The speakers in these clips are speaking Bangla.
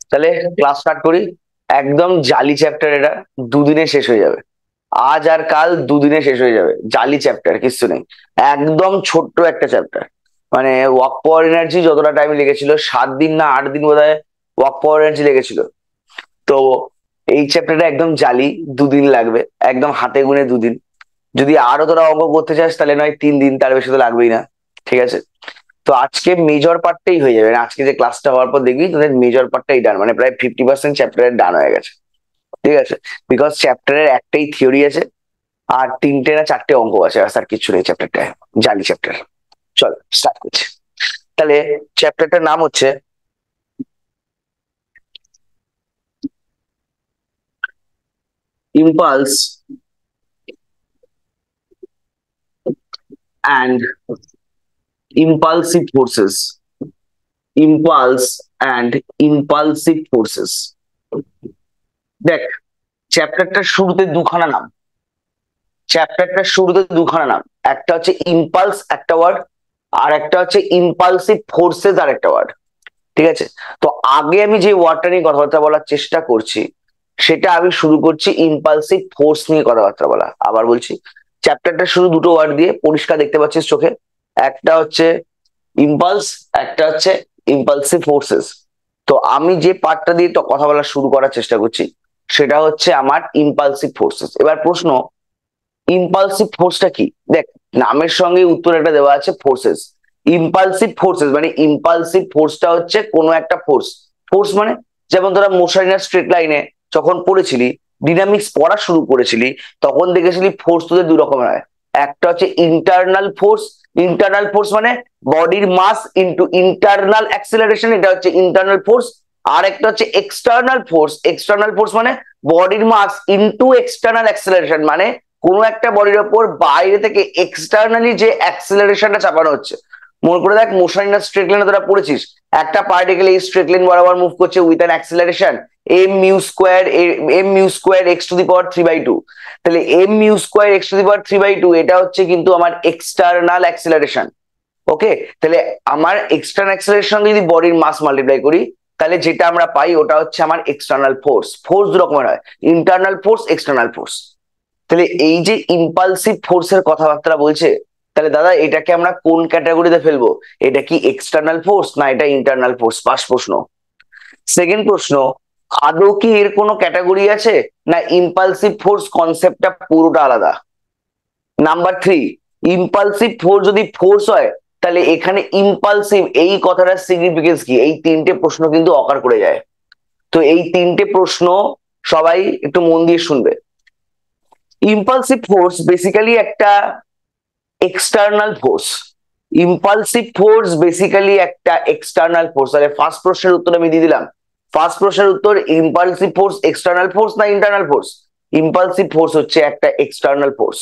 তাহলে ক্লাস স্টার্ট করি। একদম জালি চ্যাপ্টার, এটা দুদিনে শেষ হয়ে যাবে। আজ আর কাল দুদিনে শেষ হয়ে যাবে। জালি চ্যাপ্টার, কিছু নেই। একদম ছোট্ট একটা চ্যাপ্টার। মানে ওয়াক পাওয়ার এনার্জি যতটা টাইম লেগেছিল, 7 দিন না 8 দিন বোধহয় ওয়াক পাওয়ার এনার্জি লেগেছিল। তো এই চ্যাপ্টারটা একদম জালি, দুদিন লাগবে, একদম হাতে গুনে দুদিন। যদি আরো তোরা অঙ্ক করতে চাস তাহলে নয় 3 দিন, তার বেশি তো লাগবেই না। ঠিক আছে, তো আজকে মেজর পার্টটাই হয়ে যাবে। মানে আজকে যে ক্লাসটা হওয়ার পর দেখবি তোদের মেজর পার্টটাই ডান, মানে প্রায় 50% চ্যাপ্টারের ডান হয়ে গেছে। ঠিক আছে, বিকজ চ্যাপ্টারের একটাই থিওরি আছে, আর 3টে না 4টে অঙ্ক আছে, আর কিছু নেই চ্যাপ্টারটায়। জালি চ্যাপ্টার। চল স্টার্ট করছি। তাহলে চ্যাপ্টারটার নাম হচ্ছে impulse and impulsive forces. Impulse and impulsive forces. দেখ, চ্যাপ্টারটার শুরুতে দুখানা নাম। চ্যাপ্টারটার শুরুতে দুখানা নাম, একটা হচ্ছে ইম্পালস একটা ওয়ার্ড, আর একটা হচ্ছে ইম্পালসিভ ফোর্সেস আর একটা ওয়ার্ড। ঠিক আছে, তো আগে আমি যে ওয়ার্ডটা নিয়ে কথাবার্তা বলার চেষ্টা করছি, সেটা আমি শুরু করছি ইম্পালসিভ ফোর্স নিয়ে কথাবার্তা বলা। আবার বলছি, চ্যাপ্টারটা শুরু দুটো ওয়ার্ড দিয়ে, পরিষ্কার দেখতে পাচ্ছিস চোখে। একটা হচ্ছে ইম্পালস, একটা হচ্ছে ইম্পালসিভ ফোর্সেস। তো আমি যে পার্টটা দিয়ে তো কথা বলা শুরু করার চেষ্টা করছি, সেটা হচ্ছে আমার ইম্পালসিভ ফোর্সেস। এবার প্রশ্ন, ইম্পালসিভ ফোর্সটা কি? দেখ, নামের সঙ্গে উত্তর একটা দেওয়া আছে, ফোর্সেস। ইম্পালসিভ ফোর্সেস মানে, ইম্পালসিভ ফোর্সটা হচ্ছে কোনো একটা ফোর্স। ফোর্স মানে, যেমন তোরা মোশন স্ট্রেট লাইনে যখন পড়েছিলি, ডিনামিক্স পড়া শুরু করেছিলি, তখন দেখেছিলি ফোর্স তোদের দু রকমের হয়। একটা হচ্ছে ইন্টারনাল ফোর্স। ইন্টারনাল ফোর্স মানে বডির মাস ইন্টু ইন্টারনাল অ্যাক্সিলারেশন, এটা হচ্ছে ইন্টারনাল ফোর্স। আর একটা হচ্ছে এক্সটার্নাল ফোর্স। এক্সটার্নাল ফোর্স মানে বডির মাস ইন্টু এক্সটার্নাল অ্যাক্সিলারেশন, মানে কোনো একটা বডির ওপর বাইরে থেকে এক্সটার্নালি যে অ্যাক্সিলারেশনটা চাপানো হচ্ছে। মনে করে দেখ, মোশন ইন স্ট্রেট লাইনে তোরা পড়েছিস, একটা পার্টিকেল এই স্ট্রেট লাইন বরাবর মুভ করছে with an acceleration m mu square x⁻³ তাহলে m μ²x⁻³ এটা হচ্ছে কিন্তু আমার এক্সটার্নাল অ্যাক্সিলারেশন। ওকে, তাহলে আমার এক্সটার্নাল অ্যাক্সিলারেশন সঙ্গে যদি বডির মাস মাল্টিপ্লাই করি, তাহলে যেটা আমরা পাই ওটা হচ্ছে আমার এক্সটার্নাল ফোর্স। ফোর্স দু রকমের হয়, ইন্টারনাল ফোর্স, এক্সটার্নাল ফোর্স। তাহলে এই যে ইম্পালসিভ ফোর্সের কথাবার্তা বলছে, তাহলে দাদা এটাকে আমরা কোন ক্যাটাগরিতে ফেলবো? এটা কি এক্সটার্নাল ফোর্স না এটা ইন্টারনাল ফোর্স? ফার্স্ট প্রশ্ন। সেকেন্ড প্রশ্ন, আদৌ কি এর কোনো ক্যাটাগরি আছে, না ইম্পালসিভ ফোর্স কনসেপ্টটা পুরোটা আলাদা? নাম্বার 3, ইম্পালসিভ ফোর্স যদি ফোর্স হয়, তাহলে এখানে ইম্পালসিভ এই কথাটার সিগনিফিকেন্স কি? এই 3টে প্রশ্ন কিন্তু অকার করে যায়। তো এই 3টে প্রশ্ন সবাই একটু মন দিয়ে শুনবে। ইম্পালসিভ ফোর্স বেসিক্যালি একটা external force. Impulsive force basically একটা এক্সটার্নাল ফোর্স। তাহলে ফার্স্ট প্রশ্নের উত্তর আমি দিয়ে দিলাম। ফার্স্ট প্রশ্নের উত্তর, ইম্পালসিভ ফোর্স এক্সটার্নাল ফোর্স না ইন্টারনাল ফোর্স? ইম্পালসিভ ফোর্স হচ্ছে একটা এক্সটার্নাল ফোর্স।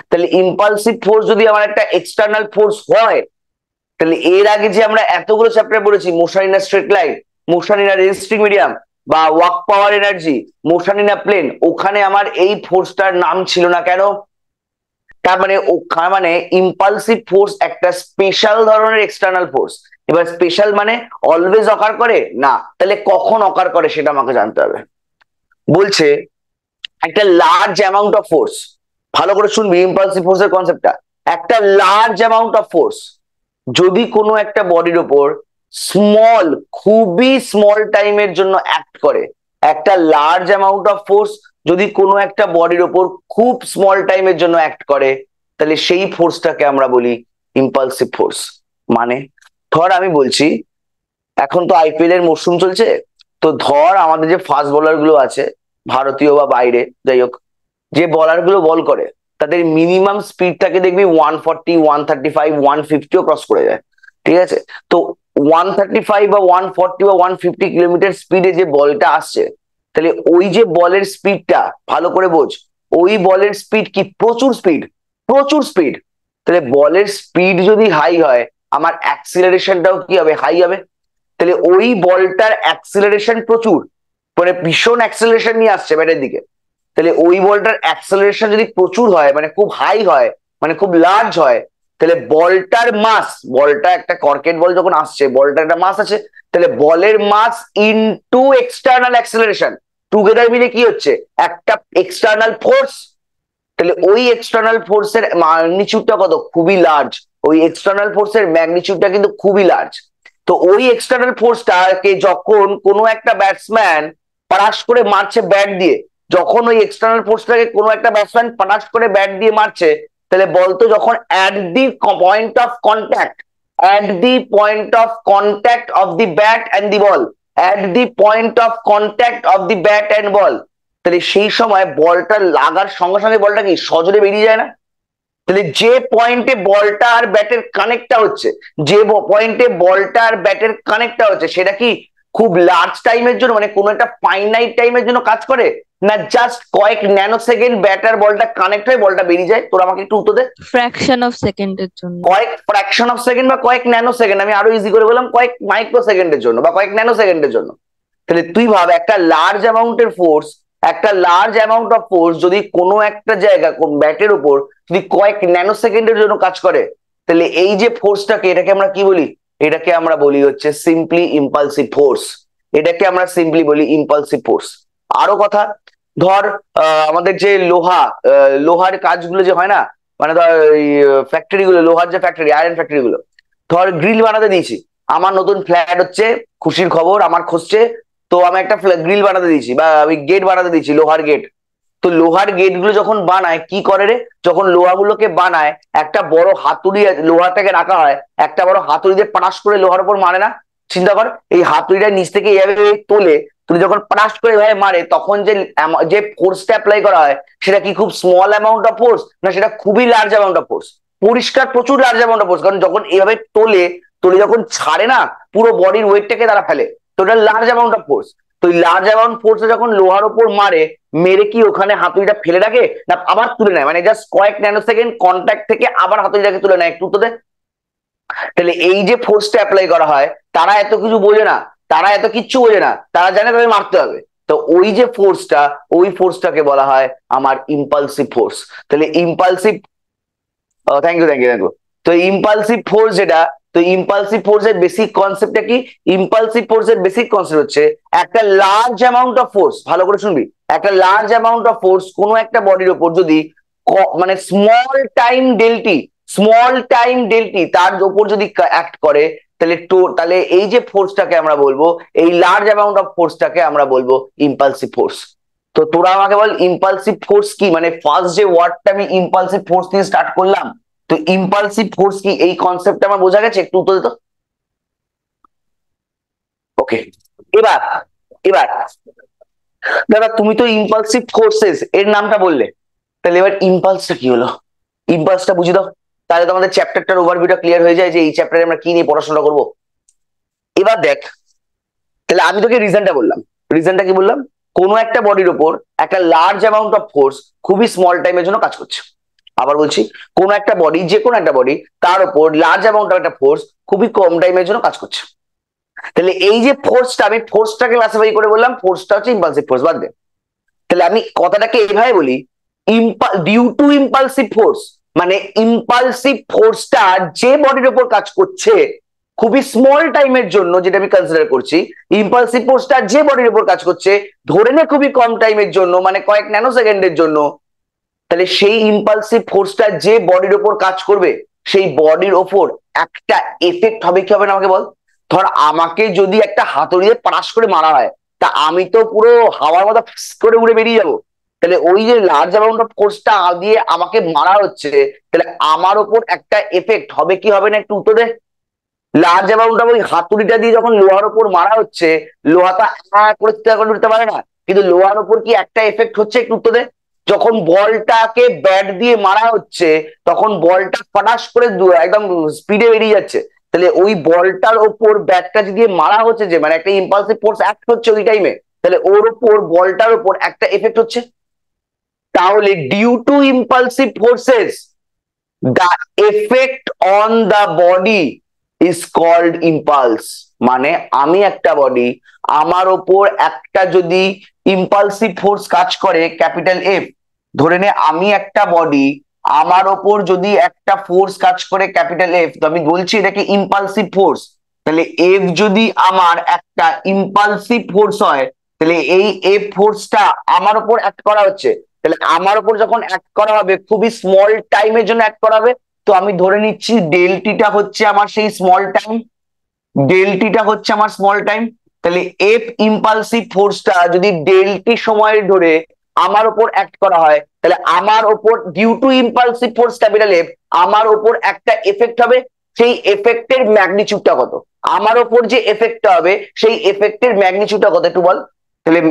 তাহলে ইম্পালসিভ ফোর্স যদি আমার একটা এক্সটার্নাল ফোর্স হয়, তাহলে এর আগে যে আমরা এতগুলো চ্যাপ্টার পড়েছি, motion in straight line, motion in resisting medium, বা work power energy, motion in plane, ওখানে আমার এই ফোর্সটার নাম ছিল না কেন? তার মানে ওখানে মানে ইম্পালসিভ ফোর্স একটা স্পেশাল ধরনের এক্সটার্নাল ফোর্স। এবার স্পেশাল মানে অলওয়েজ অকার করে না, তাহলে কখন অকার করে সেটা আমাকে জানতে হবে। বলছে একটা লার্জ অ্যামাউন্ট অফ ফোর্স, ভালো করে শুনবি ইম্পালসিভ ফোর্সের কনসেপ্টটা। একটা লার্জ অ্যামাউন্ট অফ ফোর্স যদি কোনো একটা বডির ওপর স্মল, খুবই স্মল টাইমের জন্য অ্যাক্ট করে, একটা লার্জ অ্যামাউন্ট অফ ফোর্স যদি কোনো একটা বডির ওপর খুব স্মল টাইমের জন্য অ্যাক্ট করে, তাহলে সেই ফোর্সটাকে আমরা বলি ইম্পালসিভ ফোর্স। মানে ধর আমি বলছি, এখন তো আইপিএল এর মরশুম চলছে, তো ধর আমাদের যে ফাস্ট বোলার গুলো আছে, ভারতীয় বা বাইরে যাই হোক, যে বলার গুলো বল করে, তাদের মিনিমাম স্পিড থাকে দেখবি 140, 135, 150ও ক্রস করে যায়। ঠিক আছে, তো 135 বা 140 বা 150 কিলোমিটার স্পিডে যে বলটা আসছে, তাহলে ওই যে বলের স্পিডটা ভালো করে বোঝ, ওই বলের স্পিড কি? প্রচুর স্পিড, প্রচুর স্পিড। তাহলে বলের স্পিড যদি হাই হয়, আমার অ্যাক্সিলারেশনটাও কি হবে? হাই হবে। তাহলে ওই বলটার অ্যাক্সিলারেশন প্রচুর, মানে ভীষণ অ্যাক্সিলারেশন নিয়ে আসছে ব্যাটের দিকে। তাহলে ওই বলটার অ্যাক্সেলারেশন যদি প্রচুর হয়, মানে খুব হাই হয়, মানে খুব লার্জ হয়, তাহলে বলটা একটা কর্কেট বল যখন আসছে, বলটার একটা মাস আছে, তাহলে বলের mass into external acceleration together মিলে কি হচ্ছে, একটা এক্সটার্নাল ফোর্স। তাহলে ওই এক্সটার্নাল ফোর্সের ম্যাগনিটিউডটা কত, খুবই লার্জ। ওই এক্সটার্নাল ফোর্সের ম্যাগনিটিউডটা কিন্তু খুবই লার্জ। তো ওই এক্সটার্নাল ফোর্সটাকে যখন কোনো একটা ব্যাটসম্যান পারাস করে মারছে ব্যাট দিয়ে, যখন ওই এক্সটার্নাল ফোর্সটাকে কোনো একটা ব্যাটসম্যান পারাস করে ব্যাট দিয়ে মারছে, তাহলে বলতো যখন at the point of contact, at the point of contact of the bat and the ball, at the point of contact of the bat and ball, তাহলে সেই সময় বলটা লাগার সঙ্গে সঙ্গে বলটা কি সজোরে বেরিয়ে যায় না? তাহলে যে পয়েন্টে বলটা আর ব্যাটের কানেক্টটা হচ্ছে, যে পয়েন্টে বলটা আর ব্যাটের কানেক্টটা হচ্ছে, সেটা কি খুব লার্জ টাইমের জন্য, মানে কোনো একটা ফাইনাইট টাইমের জন্য কাজ করে, না জাস্ট কয়েক ন্যানো সেকেন্ড ব্যাট আর বলটা কানেক্ট হয়ে বলটা বেরিয়ে যায়? তোরা আমাকে একটু উত্তর দে। ফ্র্যাকশন অফ সেকেন্ডের জন্য। কয়েক ফ্র্যাকশন অফ সেকেন্ড বা কয়েক ন্যানো সেকেন্ড, আমি আরো ইজি করে বললাম কয়েক মাইক্রো সেকেন্ডের জন্য বা কয়েক ন্যানো সেকেন্ডের জন্য। তাহলে তুই ভাব, একটা লার্জ অ্যামাউন্টের ফোর্স, একটা লার্জ অ্যামাউন্ট অফ ফোর্স যদি কোনো একটা জায়গা ব্যাটের উপর যদি কয়েক ন্যানো সেকেন্ডের জন্য কাজ করে, তাহলে এই যে ফোর্সটাকে, এটাকে আমরা কি বলি? এটাকে আমরা বলি হচ্ছে সিম্পলি ইম্পালসিভ ফোর্স। এটাকে আমরা সিম্পলি বলি ইম্পালসিভ ফোর্স। আরো কথা, ধর আমাদের যে লোহার কাজগুলো যে হয় না, মানে ধর ফ্যাক্টরি গুলো, লোহার যে ফ্যাক্টরি, আয়রন ফ্যাক্টরি গুলো, ধর গ্রিল বানাতে দিয়েছি, আমার নতুন ফ্ল্যাট হচ্ছে, খুশির খবর, আমার খসছে, তো আমি একটা গ্রিল বানাতে দিয়েছি বা আমি গেট বানাতে দিয়েছি, লোহার গেট। তো লোহার গেট গুলো যখন বানায় কি করে রে, যখন লোহাগুলোকে বানায় একটা বড় হাতুড়ি, লোহাটাকে রাখা হয়, একটা বড় হাতুড়ি দিয়ে পাশ করে লোহার উপর মারে না? চিন্তা কর, এই হাতুড়িটা নিচ থেকে এইভাবে তোলে, তুমি যখন পাশ করে এভাবে মারে, তখন যে যে ফোর্সটা অ্যাপ্লাই করা হয়, সেটা কি খুব স্মল অ্যামাউন্ট অফ ফোর্স, না সেটা খুবই লার্জ অ্যামাউন্ট অফ ফোর্স? পরিষ্কার প্রচুর লার্জ অ্যামাউন্ট অফ ফোর্স, কারণ যখন এইভাবে তোলে, যখন ছাড়ে না, পুরো বডির ওয়েটটাকে তারা ফেলে, তো এটা লার্জ অ্যামাউন্ট অফ ফোর্স। তো এই লার্জ অ্যামাউন্ট ফোর্স যখন লোহার উপর মারে, মেরে কি ওখানে হাতুড়িটা ফেলে রাখে, না আবার তুলে নেয়, মানে জাস্ট কয়েক ন্যানো সেকেন্ড কন্ট্যাক্ট থেকে আবার হাতুড়িটাকে তুলে নেয়? একটু তো দে। তাহলে এই যে ফোর্সটা অ্যাপ্লাই করা হয়, তারা এত কিছু বোঝে না, তারা এত কিচ্ছু বোঝে না, তারা জানে তাদের মারতে হবে। তো ওই যে ফোর্সটা, ওই ফোর্সটাকে বলা হয় আমার ইম্পালসিভ ফোর্স। তাহলে impulsive, thank you thank you thank you. তো ইম্পালসিভ ফোর্স যেটা, তো ইম্পালসিভ ফোর্সের বেসিক কনসেপ্টটা কি? ইম্পালসিভ ফোর্সের বেসিক কনসেপ্ট হচ্ছে একটা লার্জ অ্যামাউন্ট অফ ফোর্স, ভালো করে শুনবি, একটা লার্জ অ্যামাউন্ট অফ ফোর্স কোনো একটা বডির উপর যদি মানে স্মল টাইম ডেল্টি তার উপর যদি অ্যাক্ট করে, তাহলে এই যে ফোর্সটাকে আমরা বলবো, এই লার্জ অ্যামাউন্ট অফ ফোর্সটাকে আমরা বলবো ইম্পালসিভ ফোর্স। তো তোরা আমাকে বল ইম্পালসিভ ফোর্স কি, মানে ফার্স্ট যে ওয়ার্ডটা আমি ইম্পালসিভ ফোর্স নিয়ে স্টার্ট করলাম, তো ইম্পালসিভ ফোর্স কি, এই কনসেপ্টটা আমার বোঝা গেছে? একটু উত্তর দিত। ওকে, এবার এবার দাদা তুমি তো ইম্পালসিভ ফোর্সেস এর নামটা বললে, তাহলে এবার ইম্পালসটা কি হলো, ইম্পালসটা বুঝিয়ে দাও, তাহলে তো আমাদের চ্যাপ্টারটার ওভারভিউটা ক্লিয়ার হয়ে যায় যে এই চ্যাপ্টারে আমরা কি নিয়ে পড়াশোনা করব। এবার দেখ, তাহলে আমি তোকে রিজনটা বললাম, রিজনটা কি বললাম, কোনো একটা বডির উপর একটা লার্জ অ্যামাউন্ট অফ ফোর্স খুবই স্মল টাইমের জন্য কাজ করছে। আবার বলছি, কোন একটা বডি, যে কোনো একটা বডি, তার উপর লার্জ অ্যামাউন্ট অফ একটা ফোর্স খুবই কম টাইমের জন্য কাজ করছে। তাহলে এই যে ফোর্সটা, আমি ফোর্সটাকে ক্লাসিফাই করে বললাম ফোর্সটা হচ্ছে ইম্পালসিভ ফোর্স, বাদ দে। তাহলে আমি কথাটাকে এইভাবে বলি, ডিউ টু ইম্পালসিভ ফোর্স, মানে ইম্পালসিভ ফোর্সটা যে বডির উপর কাজ করছে খুবই স্মল টাইমের জন্য, যেটা আমি কনসিডার করছি, ইম্পালসিভ ফোর্সটা যে বডির উপর কাজ করছে ধরে নে খুবই কম টাইমের জন্য, মানে কয়েক ন্যানো সেকেন্ডের জন্য, তাহলে সেই ইম্পালসিভ ফোর্সটা যে বডির ওপর কাজ করবে, সেই বডির ওপর একটা এফেক্ট হবে, কি হবে না আমাকে বল? ধর আমাকে যদি একটা হাতুড়ি দিয়ে পাশ করে মারা হয়, তা আমি তো পুরো হাওয়ার মতো করে উড়ে বেরিয়ে যাবো। তাহলে ওই যে লার্জ অ্যামাউন্ট অফ ফোর্সটা দিয়ে আমাকে মারা হচ্ছে, তাহলে আমার ওপর একটা এফেক্ট হবে কি হবে না, একটু উত্তর দে। লার্জ অ্যামাউন্ট অফ ওই হাতুড়িটা দিয়ে যখন লোহার ওপর মারা হচ্ছে, লোহাটা করে উঠতে পারে না, কিন্তু লোহার ওপর কি একটা এফেক্ট হচ্ছে, একটু উত্তর দে। যখন বলটাকে ব্যাট দিয়ে মারা হচ্ছে, তখন বলটা ফটাস করে একদম স্পিডে বেরিয়ে যাচ্ছে, তাহলে ওই বলটার ওপর ব্যাটটা দিয়ে মারা হচ্ছে, যে মানে একটা ইম্পালসিভ ফোর্স অ্যাক্ট হচ্ছে ওই টাইমে, তাহলে ওর ওপর বলটার ওপর একটা এফেক্ট হচ্ছে। তাহলে due to impulsive forces the effect on the body is called impulse। মানে আমি একটা বডি, আমার ওপর একটা যদি ইম্পালসিভ ফোর্স কাজ করে, ক্যাপিটাল এফ, ধরে নে আমি একটা বডি, আমার ওপর যদি একটা ফোর্স কাজ করে ক্যাপিটাল এফ, তো আমি বলছি এটাকে ইম্পালসিভ ফোর্স। তাহলে এফ যদি আমার একটা ইম্পালসিভ ফোর্স হয়, তাহলে এই এফ ফোর্সটা আমার ওপর অ্যাক্ট করা হচ্ছে। তাহলে আমার ওপর যখন অ্যাক্ট করা হবে, খুবই স্মল টাইমের জন্য অ্যাক্ট করা হবে, তো আমি ধরে নিচ্ছি ডেলটিটা হচ্ছে আমার সেই স্মল টাইম, ডেলটিটা হচ্ছে আমার স্মল টাইম। তাহলে এফ ইম্পালসিভ ফোর্সটা যদি ডেলটি সময় ধরে আমার ওপর অ্যাক্ট করা হয়, তাহলে আমার ওপর due to impulsive force capital F আমার ওপর একটা এফেক্ট হবে। সেই এফেক্টের ম্যাগনিচিউডটা কত? আমার ওপর যে এফেক্টটা হবে সেই এফেক্টের ম্যাগনিচিউডটা কত একটু বল। তাহলে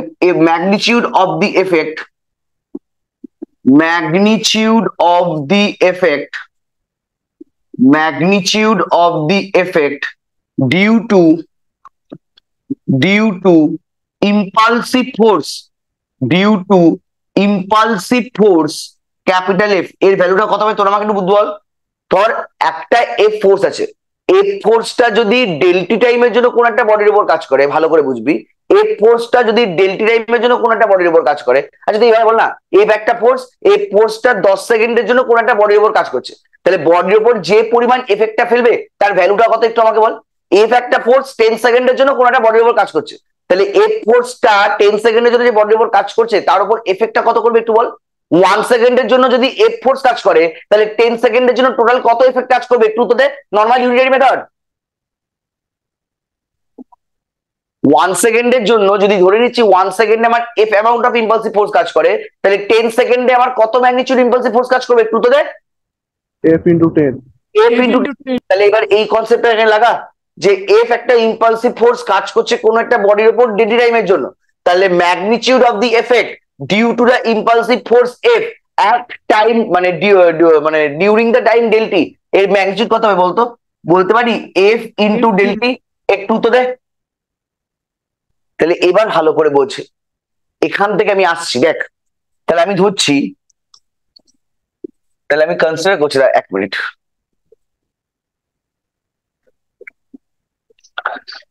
magnitude of the effect, magnitude of the effect, magnitude of the effect due to impulsive force, due to impulsive force capital F এর ভ্যালুটা কত হবে তোর আমাকে একটু বুঝ বল। ধর একটা এফ ফোর্স আছে, এফ ফোর্সটা যদি ডেল্টি টাইমের জন্য কোন একটা বডির উপর কাজ করে, ভালো করে বুঝবি, এফ ফোর্সটা যদি ডেল্টি টাইমের জন্য কোন একটা বডির উপর কাজ করে, আচ্ছা তুই এবার বল না, এফ একটা ফোর্স, এফ ফোর্সটা 10 সেকেন্ডের জন্য কোন একটা বডির উপর কাজ করছে, তাহলে বডির উপর যে পরিমাণ এফেক্টটা ফেলবে তার ভ্যালুটা কত একটু আমাকে বল। এফ একটা ফোর্স 10 সেকেন্ডের জন্য কোন একটা বডির উপর কাজ করছে, তাহলে এফ ফোর্সটা 10 সেকেন্ডের জন্য যে বডির উপর কাজ করছে তার উপর এফেক্টটা কত করবে একটু বল। 1 সেকেন্ডের জন্য যদি এফ ফোর্স কাজ করে, তাহলে 10 সেকেন্ডের জন্য টোটাল কত এফেক্ট কাজ করবে একটু তো দে, নর্মাল ইউনিটারি মেথড। 1 সেকেন্ডের জন্য যদি ধরে নিচ্ছি 1 সেকেন্ডে আমার F amount of impulsive force কাজ করে, তাহলে 10 সেকেন্ডে আমার কত ম্যাগনিটিউড ইম্পালসিভ ফোর্স কাজ করবে একটু তো দে। F into 10। এফ ইন্টু, তাহলে এবার এই কনসেপ্টটা এখানে লাগা, যে এফ একটা ইম্পালসিভ ফোর্স কাজ করছে কোন একটা বডির উপর ডেডি টাইমের জন্য, তাহলে magnitude of the effect due to the impulsive force F at time মানে ডিউরিং দ্য টাইম ডেল্টি, এর ম্যাগনিটিউড কত হবে বলতো? বলতে পারি এফ ইন্টু ডেল্টি, একটু তো দে। তাহলে এবার ভালো করে বলছি, এখান থেকে আমি আসছি দেখ, তাহলে আমি ধরছি, তাহলে আমি কনসিডার করছি, এক মিনিট,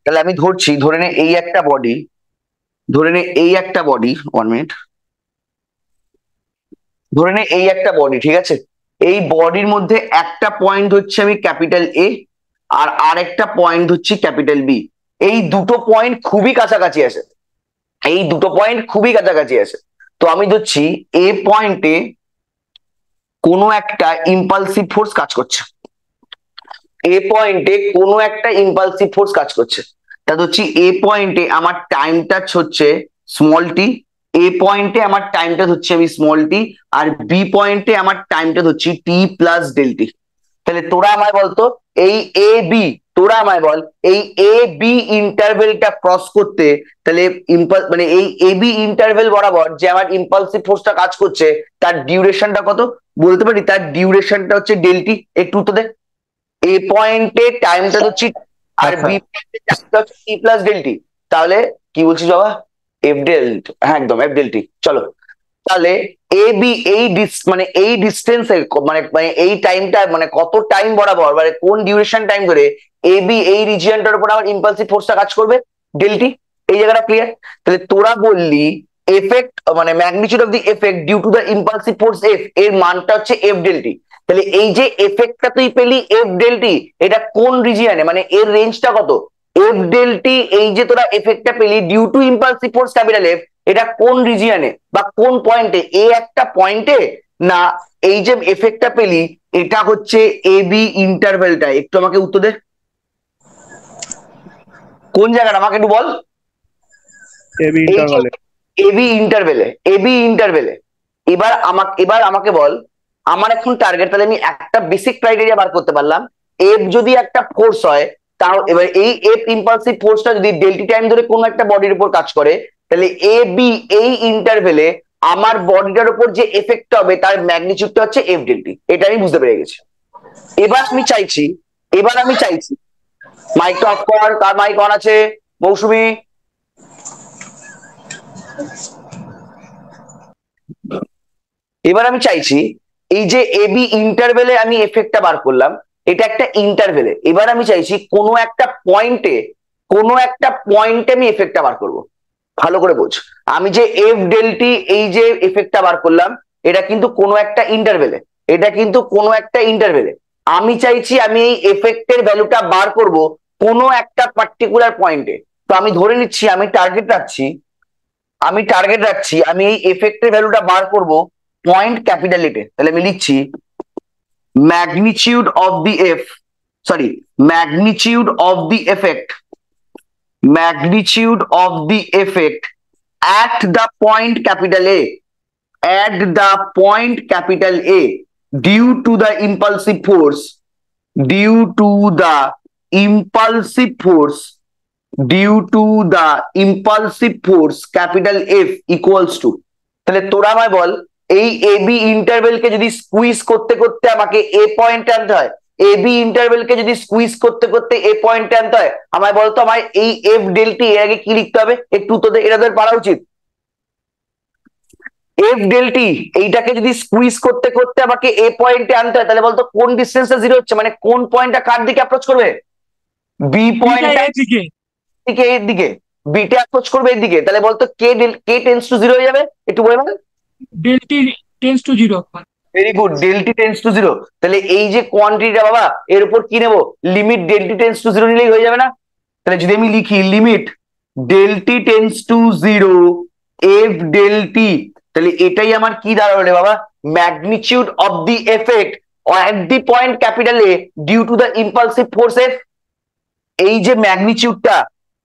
তাহলে আমি ধরছি, ধরে নে এই একটা বডি, ধরে নে এই একটা বডি, 1 মিনিট, ধরে নে এই একটা বডি, ঠিক আছে, এই বডির মধ্যে একটা পয়েন্ট হচ্ছে আমি ক্যাপিটাল এ, আর আরেকটা পয়েন্ট হচ্ছে ক্যাপিটাল বি। এই দুটো পয়েন্ট খুবই কাছাকাছি আছে, এই দুটো পয়েন্ট খুবই কাছাকাছি আছে। তো আমি ধরছি এ পয়েন্টে কোনো একটা ইম্পালসিভ ফোর্স কাজ করছে, এ পয়েন্টে কোনো একটা ইম্পালসিভ ফোর্স কাজ করছে, তা হচ্ছে এ পয়েন্টে আমার টাইমটা হচ্ছে স্মল টি, এ পয়েন্টে আমার টাইমটা হচ্ছে আমি স্মল টি, আর বি পয়েন্টে আমার টাইমটা হচ্ছে টি প্লাস ডেল্টি। তাহলে তোরা আমায় বলতো এই এ বি, তোরা আমায় বল এই এ বি ইন্টারভেলটা ক্রস করতে, তাহলে মানে এই এ বি ইন্টারভেল বরাবর যে আমার ইম্পালসিভ ফোর্সটা কাজ করছে তার ডিউরেশনটা কত বলতে পারি? তার ডিউরেশনটা হচ্ছে ডেল্টি, একটু তো দেখ। এ পয়েন্টে টাইমটা হচ্ছে আর বি পয়েন্টে টাইমটা হচ্ছে টি প্লাস ডেল্টি, তাহলে কি বলছিস বাবা? এফ ডেল্ট, হ্যাঁ একদম এফ ডেল্টি। চলো তাহলে এ বি এই মানে এই ডিস্টেন্সের মানে মানে এই টাইমটা মানে কত টাইম বরাবর মানে কোন ডিউরেশন টাইম ধরে এ বি এই রিজিয়নটার উপর আমার ইম্পালসিভ ফোর্সটা কাজ করবে ডেল্টি, এই জায়গাটা ক্লিয়ার? তাহলে তোরা বললি এফেক্ট মানে magnitude of the effect due to the impulsive force F এর মানটা হচ্ছে এফ ডেল্টি। তাহলে এই যে এফেক্টটা তুই পেলি এফ ডেল্টি, এটা কোন রিজিয়নে মানে এর রেঞ্জটা কত? এফ ডেল্টি এই যে তোরা এফেক্টটা পেলি due to impulsive force capital F, এটা কোন রিজিয়নে বা কোন পয়েন্টে? এ একটা পয়েন্টে না এই যে এফেক্টটা পেলি এটা হচ্ছে এ বি ইন্টারভেলটা, একটু আমাকে উত্তর দে কোন জায়গাটা আমাকে একটু বল। এবি ইন্টারভালে, এবি ইন্টারভেলে, এবি ইন্টারভেলে। এবার আমাকে বল, আমার এখন টার্গেট, তাহলে আমি একটা বেসিক ক্রাইটেরিয়া বার করতে পারলাম, এফ যদি একটা ফোর্স হয়, তাও এবার এই এফ ইম্পালসিভ ফোর্সটা যদি ডেল্টি টাইম ধরে কোনো একটা বডির উপর কাজ করে, তাহলে এ বি এই ইন্টারভেলে আমার বডিটার উপর যে এফেক্টটা হবে তার ম্যাগনিটিউডটা হচ্ছে এফ ডেল্টি, এটা আমি বুঝতে পেরে গেছি। এবার আমি চাইছি মাইকটা অফ কর, কার মাইক অন আছে? মৌসুমী। এবার আমি চাইছি এই যে এবি ইন্টারভেলে আমি এফেক্টটা বার করলাম, এটা একটা ইন্টারভেলে, এবার আমি চাইছি কোনো একটা পয়েন্টে আমি এফেক্টটা বার করব। ভালো করে বোঝ, আমি যে এফ ডেল্টি এই যে এফেক্টটা বার করলাম এটা কিন্তু কোনো একটা ইন্টারভেলে, এটা কিন্তু কোনো একটা ইন্টারভেলে। আমি চাইছি আমি এই এফেক্টের ভ্যালুটা বার করব কোনো একটা পার্টিকুলার পয়েন্টে। তো আমি ধরে নিচ্ছি আমি টার্গেট রাখছি, আমি এই এফেক্টের ভ্যালুটা বার করব পয়েন্ট ক্যাপিটাল এতে। তাহলে আমি লিখছি magnitude of the f magnitude of the effect at the point capital A, due to the impulsive force capital F equals to। তাহলে তোরা আমায় বল এই এ বি ইন্টারভেলকে যদি স্কুইজ করতে করতে আমাকে এ পয়েন্টে আনতে হয়, এ বি ইন্টারভেলকে যদি স্কুইজ করতে করতে এ পয়েন্টে আনতে হয়, আমায় বলতো আমায় এই এফ ডেল্টি এর আগে কি লিখতে হবে? একটু তোদের এটা তোদের পারা উচিত। এফ ডেল্টি এইটাকে যদি স্কুইজ করতে করতে আমাকে এ পয়েন্টে আনতে হয়, তাহলে বলতো কোন ডিস্টেন্সটা জিরো হচ্ছে, মানে কোন পয়েন্টটা কার দিকে অ্যাপ্রোচ করবে? বি পয়েন্টটা দিকে এর দিকে, বিটা অ্যাপ্রোচ করবে এর দিকে। তাহলে বলতো কে টেন্স টু জিরো হয়ে যাবে, একটু বলে বল। Delta t tends to zero. Very good, delta t tends to zero. তাহলে এই যে কোয়ান্টিটিটা বাবা, এর উপর কি নেবো? Limit delta t tends to zero নিলেই হয়ে যাবে না? তাহলে যদি আমি লিখি limit delta t tends to zero F delta t, তাহলে এটাই আমার কি দাঁড়ালো রে বাবা? Magnitude of the effect at the point capital A due to the impulsive force F। এই যে ম্যাগনিটিউডটা,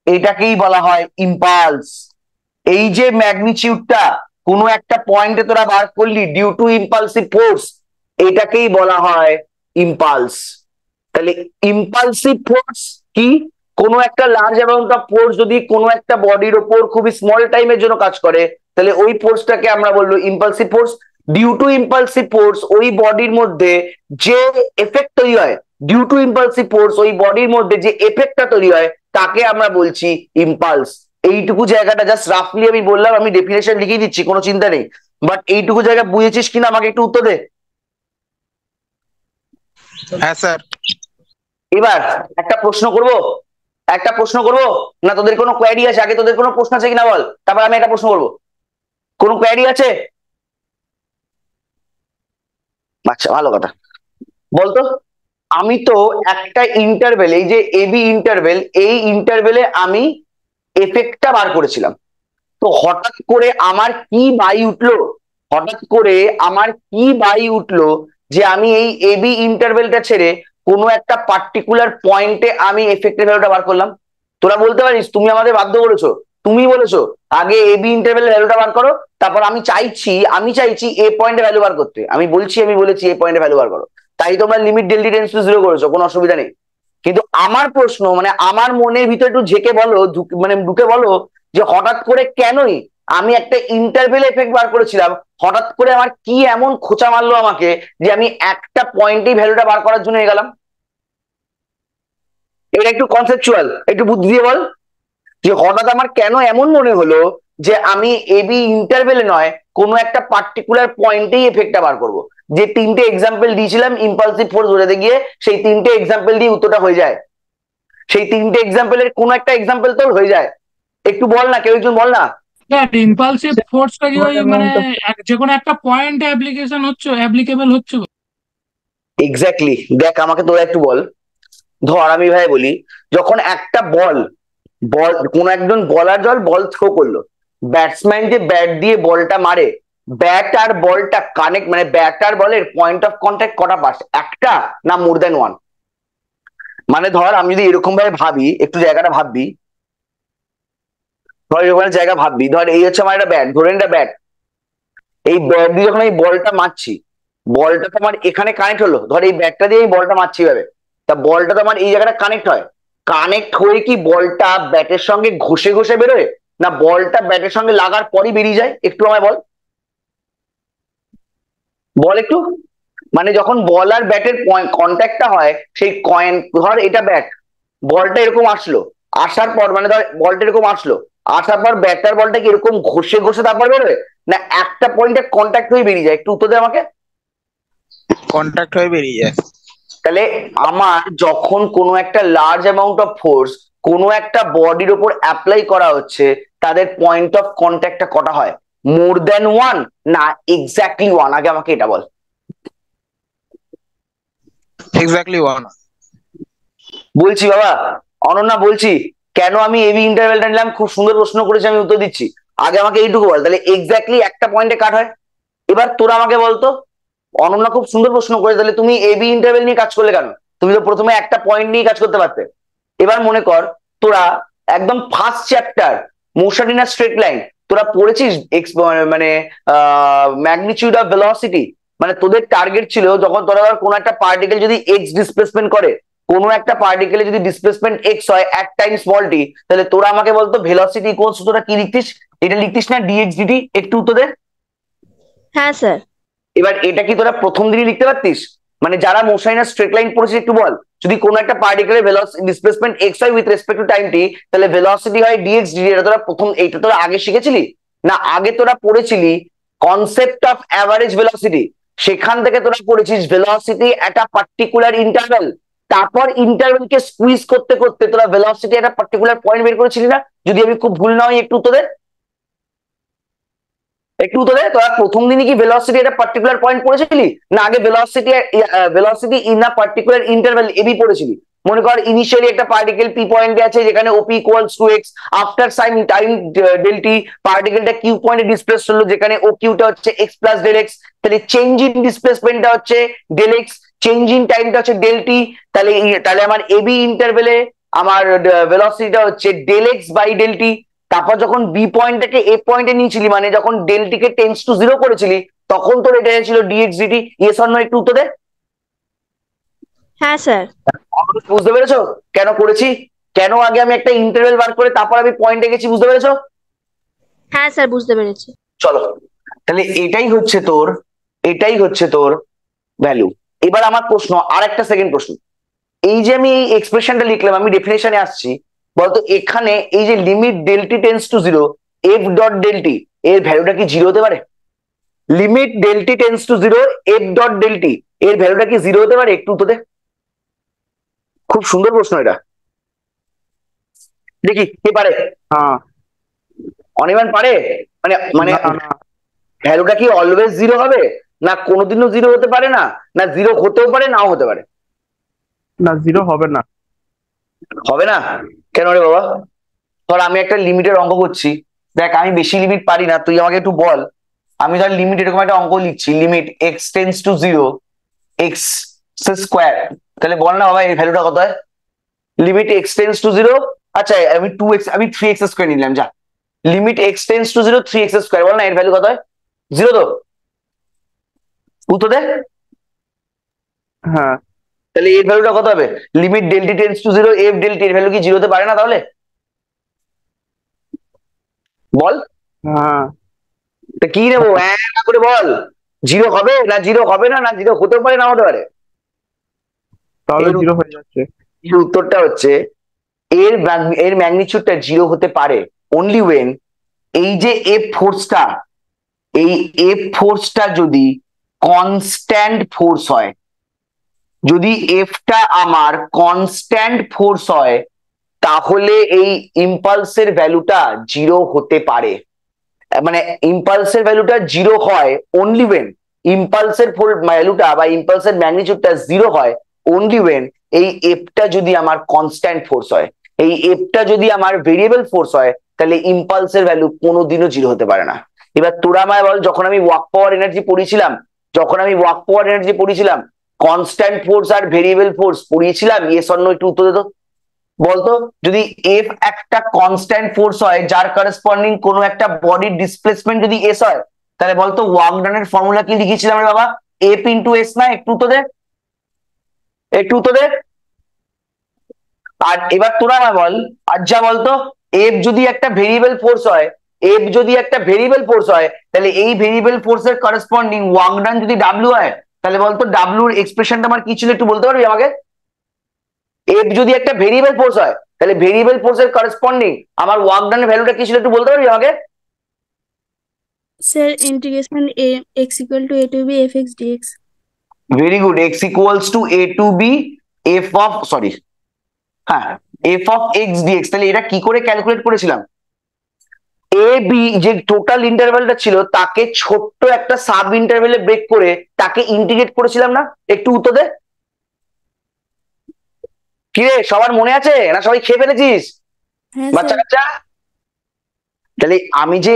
এটাকেই বলা হয় ইম্পালস। এই যে ম্যাগনিটিউডটা কোনো একটা পয়েন্টে তোরা বার করলি ডিউ টু ইম্পালসিভ ফোর্স, এটাকেই বলা হয় ইম্পালস। তাহলে ইম্পালসিভ ফোর্স কি? কোনো একটা লার্জ অ্যামাউন্ট অফ ফোর্স যদি কোনো একটা বডির ওপর খুবই স্মল টাইমের জন্য কাজ করে, তাহলে ওই ফোর্সটাকে আমরা বলবো impulsive force. Due to impulsive force ওই বডির মধ্যে যে এফেক্ট তৈরি হয়, ডিউ টু ইম্পালসিভ ফোর্স ওই বডির মধ্যে যে এফেক্টটা তৈরি হয়, তাকে আমরা বলছি ইম্পালস। এইটুকু জায়গাটা জাস্ট রাফলি আমি বললাম, আমি ডেফিনেশন লিখে দিচ্ছি, কোনো চিন্তা নেই। বাট এইটুকু জায়গা বুঝেছিস কিনা আমাকে একটু উত্তর দে। হ্যাঁ স্যার। এবার একটা প্রশ্ন করব না? তোদের কোনো কোয়ারি আছে? আগে তোদের কোনো প্রশ্ন আছে কিনা বল, তারপর আমি একটা প্রশ্ন করবো। কোনো কোয়ারি আছে? আচ্ছা, ভালো কথা। বলতো আমি তো একটা ইন্টারভেল, এই যে এবি ইন্টারভেল, এই ইন্টারভেলে আমি এফেক্টটা বার করেছিলাম। তো হঠাৎ করে আমার কি বাই উঠলো যে আমি এই এবি ইন্টারভেলটা ছেড়ে কোনো একটা পার্টিকুলার পয়েন্টে আমি এফেক্টের ভ্যালুটা বার করলাম। তোরা বলতে পারিস তুমি আমাদের বাধ্য করেছো, তুমি বলেছো আগে এবি ইন্টারভেলের ভ্যালুটা বার করো, তারপর আমি চাইছি এ পয়েন্টে ভ্যালু বার করতে। আমি বলেছি এ পয়েন্টে ভ্যালু বার করো, তাই তোমরা limit delta t tends to zero করেছো, কোনো অসুবিধা নেই। কিন্তু আমার প্রশ্ন, মানে আমার মনের ভিতরে একটু ঝেঁকে বলো, ঢুকে বলো যে হঠাৎ করে কেনই আমি একটা ইন্টারভেল এফেক্ট বার করেছিলাম, হঠাৎ করে আমার কি এমন খোঁচা মারলো আমাকে যে আমি একটা পয়েন্টেই ভ্যালুটা বার করার জন্য গেলাম? এটা একটু কনসেপচুয়াল, একটু বুদ্ধি দিয়ে বল যে হঠাৎ আমার কেন এমন মনে হলো যে আমি এবি ইন্টারভেলে নয় কোনো একটা পার্টিকুলার পয়েন্টেই এফেক্টটা বার করব। যে তিনটে এক্সাম্পল দিয়েছিলাম ইম্পালসিভ ফোর্স বোঝাতে গিয়ে, সেই তিনটে এক্সাম্পল দিয়ে উত্তরটা হয়ে যায়। সেই তিনটে এক্সাম্পলের কোনো একটা এক্সাম্পল তোর হয়ে যায়। একটু বল না, কেউ একজন বল না। ইম্পালসিভ ফোর্সটা কি ওই মানে যে কোনো একটা পয়েন্টে অ্যাপ্লিকেবল হচ্ছে? এক্স্যাক্টলি। দেখ আমাকে তোরা একটু বল, ধর আমি ভাই বলি, যখন একটা বল কোন একজন বলার বল থ্রো করলো, ব্যাটসম্যান যে ব্যাট দিয়ে বলটা মারে, ব্যাট আর বলটা কানেক্ট, মানে ব্যাট আর বলের পয়েন্ট অফ কন্ট্যাক্ট কটা পাস? একটা না মোর দ্যান ওয়ান? মানে ধর আমি যদি এরকম ভাবে ভাবি, একটু জায়গাটা ভাববি, ধর এরকম জায়গা ভাববি, ধর এই হচ্ছে আমার একটা ব্যাট, ধরেন এটা ব্যাট, এই ব্যাট দিয়ে যখন এই বলটা মারছি, বলটা তো আমার এখানে কানেক্ট হলো, ধর এই ব্যাটটা দিয়ে এই বলটা মারছি ভাবে, তা বলটা তো আমার এই জায়গাটা কানেক্ট হয়, কানেক্ট হয়ে কি বলটা ব্যাটের সঙ্গে ঘষে ঘষে বেরোয়, না বলটা ব্যাটের সঙ্গে লাগার পরই বেরিয়ে যায়? একটু আমায় বল একটু। মানে যখন বল আর ব্যাটের কন্ট্যাক্টটা হয়, সেই ধর এটা ব্যাট, বলটা এরকম আসলো, আসার পর মানে ধর বলটা এরকম আসলো, আসার পর ব্যাটার বলটা কি এরকম ঘষে ঘষে তারপর বেরোয়, না একটা পয়েন্টে কন্ট্যাক্ট হয়ে বেরিয়ে যায়? একটু উত্তর দে আমাকে। কন্ট্যাক্ট হয়ে বেরিয়ে যায়। তাহলে আমার যখন কোনো একটা লার্জ অ্যামাউন্ট অফ ফোর্স কোনো একটা বডির উপর অ্যাপ্লাই করা হচ্ছে, তাদের পয়েন্ট অফ কন্ট্যাক্টটা কটা হয়? মোর দ্যান ওয়ান না এক্স্যাক্টলি ওয়ান? আগে আমাকে এটা বল। এক্স্যাক্টলি 1। বলছি বাবা, অনন্যা বলছি, কেন আমি এবি ইন্টারভ্যালটা নিলাম? খুব সুন্দর প্রশ্ন করেছি, আমি উত্তর দিচ্ছি। আগে আমাকে এইটুকু বল, তাহলে এক্স্যাক্টলি একটা পয়েন্টে কাট হয়। এবার তোরা আমাকে বলতো, অনন্যা খুব সুন্দর প্রশ্ন করে, তাহলে তুমি এবি ইন্টারভেল নিয়ে কাজ করলে কেন? তুমি তো প্রথমে একটা পয়েন্ট নিয়ে কাজ করতে পারতে। এবার মনে কর, তোরা একদম first chapter motion in a straight line তোরা পড়েছিস, মানে ম্যাগনিটিউড অফ ভেলোসিটি। মানে তোদের টার্গেট ছিল, যখন তোরা কোনো একটা পার্টিকেল যদি এক্স ডিসপ্লেসমেন্ট করে, কোনো একটা পার্টিকেলে যদি ডিসপ্লেসমেন্ট এক্স হয় এক টাইম স্মল টি, তাহলে তোরা আমাকে বলতো ভেলোসিটি ইকুয়ালস তোরা কি লিখতিস? এটা লিখতিস না ডিএক্স ডিটি? একটু উত্তর দে। হ্যাঁ স্যার। এবার এটা কি তোরা প্রথম দিনই লিখতে পারতিস? মানে যারা মোশন স্ট্রেট লাইন পড়েছিস একটু বল, যদি কোনো একটা পার্টিকেলের ডিসপ্লেসমেন্ট এক্স হয় উইথ রেসপেক্ট টু টাইম টি, তাহলে ভেলোসিটি হয় ডিএক্স ডিটি। এটা তোরা প্রথম, এইটা তোরা আগে শিখেছিলি না? আগে তোরা পড়েছিলি কনসেপ্ট অফ অ্যাভারেজ ভেলোসিটি, সেখান থেকে তোরা পড়েছিস ভেলোসিটি এট আ পার্টিকুলার ইন্টারভ্যাল। তারপর ইন্টারভ্যালকে স্কুইজ করতে করতে তোরা ভেলোসিটি একটা পার্টিকুলার পয়েন্ট বের করেছিলি না? যদি আমি খুব ভুল না হই, একটু উত্তর দে। একটু উত্তর দে, তোরা প্রথম দিনই কি ভেলোসিটি একটা পার্টিকুলার পয়েন্ট পড়েছিলি, না আগে velocity in a particular interval AB পড়েছিলি? মনে কর ইনিশিয়ালি একটা পার্টিকেল পি পয়েন্টে আছে, যেখানে OP equals to X. After sign time del t পার্টিকেলটা কিউ পয়েন্টে ডিসপ্লেস হলো, যেখানে ও কিউটা হচ্ছে এক্স প্লাস ডেল এক্স। তাহলে চেঞ্জ ইন ডিসপ্লেসমেন্টটা হচ্ছে ডেল এক্স, চেঞ্জ ইন টাইমটা হচ্ছে ডেল টি। তাহলে তাহলে আমার এবি ইন্টারভ্যালে আমার ভেলোসিটিটা হচ্ছে del x by del t. তারপর যখন বি পয়েন্টটাকে এ পয়েন্টে নিয়েছিলি, মানে যখন ডেলটিকে টেন্স টু জিরো করেছিলি, তখন তোর এটা ছিল dx dt. Yes or no, একটু উত্তর দে। হ্যাঁ স্যার। বুঝতে পেরেছো কেন করেছি? কেন আগে আমি একটা ইন্টারভেল বার করে তারপর আমি পয়েন্টে গেছি? বুঝতে পেরেছো? হ্যাঁ স্যার, বুঝতে পেরেছি। চলো, তাহলে এটাই হচ্ছে তোর ভ্যালু। এবার আমার প্রশ্ন, আর একটা সেকেন্ড প্রশ্ন, এই যে আমি এই এক্সপ্রেশনটা লিখলাম, আমি ডেফিনেশনে আসছি। বলতো এখানে এই যে limit ডেলটি tense to zero F dot ডেলটি, এর ভ্যালুটা কি জিরো হতে পারে? Limit ডেলটি tense to zero F dot ডেলটি, এর ভ্যালুটা কি জিরো হতে পারে? একটু তো দে। খুব সুন্দর প্রশ্ন এটা, দেখি কে পারে। হ্যাঁ। অনির্বাণ পারে? মানে মানে না না ভ্যালুটা কি অলওয়েজ জিরো হবে, না কোনোদিনও জিরো হতে পারে না, না জিরো হতেও পারে নাও হতে পারে? না, জিরো হবে না। হবে না কেন রে বাবা? ধর আমি একটা লিমিটের অঙ্ক করছি, দেখ আমি বেশি লিমিট পারি না, তুই আমাকে একটু বল। আমি ধর লিমিট এরকম একটা অঙ্ক লিখছি, limit X tends to zero X square, তাহলে বল না বাবা এই ভ্যালুটা কত হয়? Limit X tends to zero, আচ্ছা আমি 2x, আমি 3x স্কোয়ার নিলাম, যা limit X tends to zero 3x square, বল না এর ভ্যালু কত হয়? জিরো তো? উত্তর দে। হ্যাঁ। তাহলে এর ভ্যালুটা কত হবে? Limit ডেলটি tense to zero F ডেলটি, এর ভ্যালু কি জিরো হতে পারে না তাহলে? বল। হ্যাঁ। তা কি নেবো না করে বল, জিরো হবে না জিরো হবে না, না জিরো হতেও পারে না হতে পারে? তাহলে এর জিরো হয়ে যাচ্ছে। এর উত্তরটা হচ্ছে, এর ম্যাগনিটিউডটা জিরো হতে পারে অনলি ওয়েন এই যে এফ ফোর্সটা, এই এফ ফোর্সটা যদি কনস্ট্যান্ট ফোর্স হয়। যদি এফটা আমার কনস্ট্যান্ট ফোর্স হয়, তাহলে এই ইম্পালসের ভ্যালুটা জিরো হতে পারে। মানে ইম্পালসের ভ্যালুটা জিরো হয় অনলি ওয়েন, ইম্পালসের ভ্যালুটা বা ইম্পালসের ম্যাগনিটিউডটা জিরো হয় অনলি ওয়েন এই এফটা যদি আমার কনস্ট্যান্ট ফোর্স হয়। এই এফটা যদি আমার ভেরিয়েবল ফোর্স হয়, তাহলে ইম্পালসের ভ্যালু কোনোদিনও জিরো হতে পারে না। এবার তোরা আমায় বল, যখন আমি ওয়ার্ক পাওয়ার এনার্জি পড়িয়েছিলাম, কনস্ট্যান্ট ফোর্স আর ভেরিয়েবল ফোর্স পড়িয়েছিলাম, ইয়েস অর নো একটু উত্তর দে তো। বলতো যদি এফ একটা কনস্ট্যান্ট ফোর্স হয় যার করেসপন্ডিং কোনো একটা বডির ডিসপ্লেসমেন্ট যদি এস হয়, তাহলে বলতো ওয়ার্ক ডানের ফর্মুলা কি লিখেছিলাম রে বাবা? এফ ইন্টু এস না? একটু তো দে, একটু তো দে। আর এবার তোরা না বল, আর যা বলতো, এফ যদি একটা ভেরিয়েবল ফোর্স হয়, তাহলে এই ভেরিয়েবল ফোর্সের করেসপন্ডিং ওয়ার্ক ডান যদি ডাব্লিউ হয়, তাহলে বলতো ডাব্লিউর এক্সপ্রেশনটা আমার কি ছিল একটু বলতে পারবি আমাকে? এফ যদি একটা ভেরিয়েবল ফোর্স হয়, তাহলে ভেরিয়েবল ফোর্সের করেসপন্ডিং আমার ওয়ার্ক ডানের ভ্যালুটা কি ছিল একটু বলতে পারবি আমাকে? Sir, integration a x equal to a to b fx dx. Very good, x equals to a to b f of, sorry হ্যাঁ, এফ অফ এক্স ডিএক্স। তাহলে এটা কি করে ক্যালকুলেট করেছিলাম? এ বি যে টোটাল ইন্টারভ্যালটা ছিল, তাকে ছোট্ট একটা সাব ইন্টারভ্যালে ব্রেক করে তাকে ইন্টিগ্রেট করেছিলাম না? একটু উত্তর দে। কি রে, সবার মনে আছে না সবাই খেয়ে ফেলেছিস হ্যাঁ বাচ্চা স্যার। কাচ্চা? তাহলে আমি যে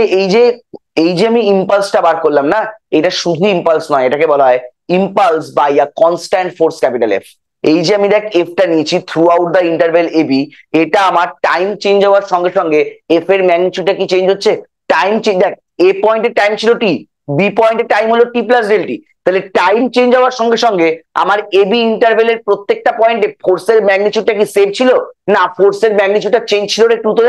এই যে আমি ইম্পালসটা বার করলাম না, এটা শুধু ইম্পালস নয়, এটাকে বলা হয় impulse by a constant force capital F. এই যে আমি দেখ এফটা নিয়েছি throughout the interval a b, এটা আমার টাইম চেঞ্জ হওয়ার সঙ্গে সঙ্গে এফ এর ম্যাগনিটিউডটা কি চেঞ্জ হচ্ছে? টাইম চেঞ্জ, দেখ এ পয়েন্টের টাইম ছিল টি, বি পয়েন্টের টাইম হলো টি প্লাস ডেল টি। তাহলে টাইম চেঞ্জ হওয়ার সঙ্গে সঙ্গে আমার এ বি ইন্টারভেলের প্রত্যেকটা পয়েন্টে ফোর্সের ম্যাগনিটিউডটা কি সেম ছিল? না, ফোর্সের ম্যাগনিটিউডটা চেঞ্জ ছিল রে টুতে,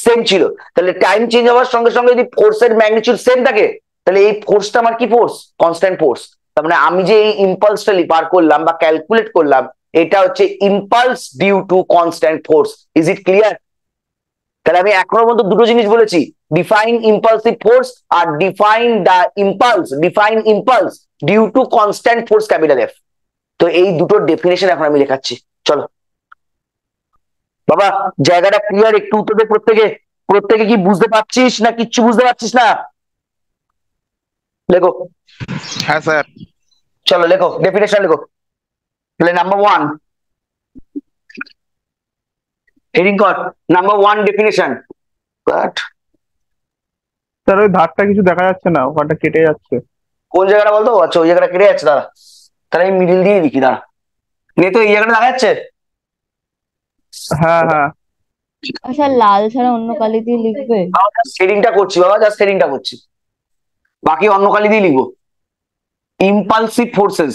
সেম ছিল। তাহলে টাইম চেঞ্জ হওয়ার সঙ্গে সঙ্গে যদি ফোর্সের ম্যাগনিটিউড সেম থাকে, তাহলে এই ফোর্সটা আমার কি ফোর্স? Constant force. তার মানে আমি যে এই ইম্পালসটা বার করলাম বা ক্যালকুলেট করলাম, এটা হচ্ছে impulse due to constant force. Is it clear? তাহলে আমি এখনো পর্যন্ত দুটো জিনিস বলেছি, ডিফাইন ইম্পালসিভ ফোর্স আর define impulse due to constant force capital F. তো এই দুটোর ডেফিনেশন এখন আমি লেখাচ্ছি, চলো বাবা জায়গাটা ক্লিয়ার একটু তোদের প্রত্যেকে কি বুঝতে পারছিস না কিচ্ছু বুঝতে পারছিস না? লেখো, হ্যাঁ স্যার। চলো লেখো ডেফিনেশন লেখো। তাহলে নাম্বার ওয়ান, হেডিং কর নাম্বার ওয়ান ডেফিনেশন। স্যার ওই ধারটা কিছু দেখা যাচ্ছে না, ওখানটা কেটে যাচ্ছে। কোন জায়গাটা বলতো? আচ্ছা ওই জায়গাটা কেটে যাচ্ছে, দাঁড়া তাহলে আমি মিডিল দিয়ে লিখি, দাঁড়া নিয়ে তো এই জায়গাটা দেখা যাচ্ছে। হ্যাঁ হ্যাঁ। স্যার লাল ছাড়া অন্য কালি দিয়ে লিখবে? শেডিংটা করছি বাবা, জাস্ট শেডিংটা করছি, বাকি অন্য কালি দিয়ে লিখবো। ইম্পালসিভ ফোর্সেস,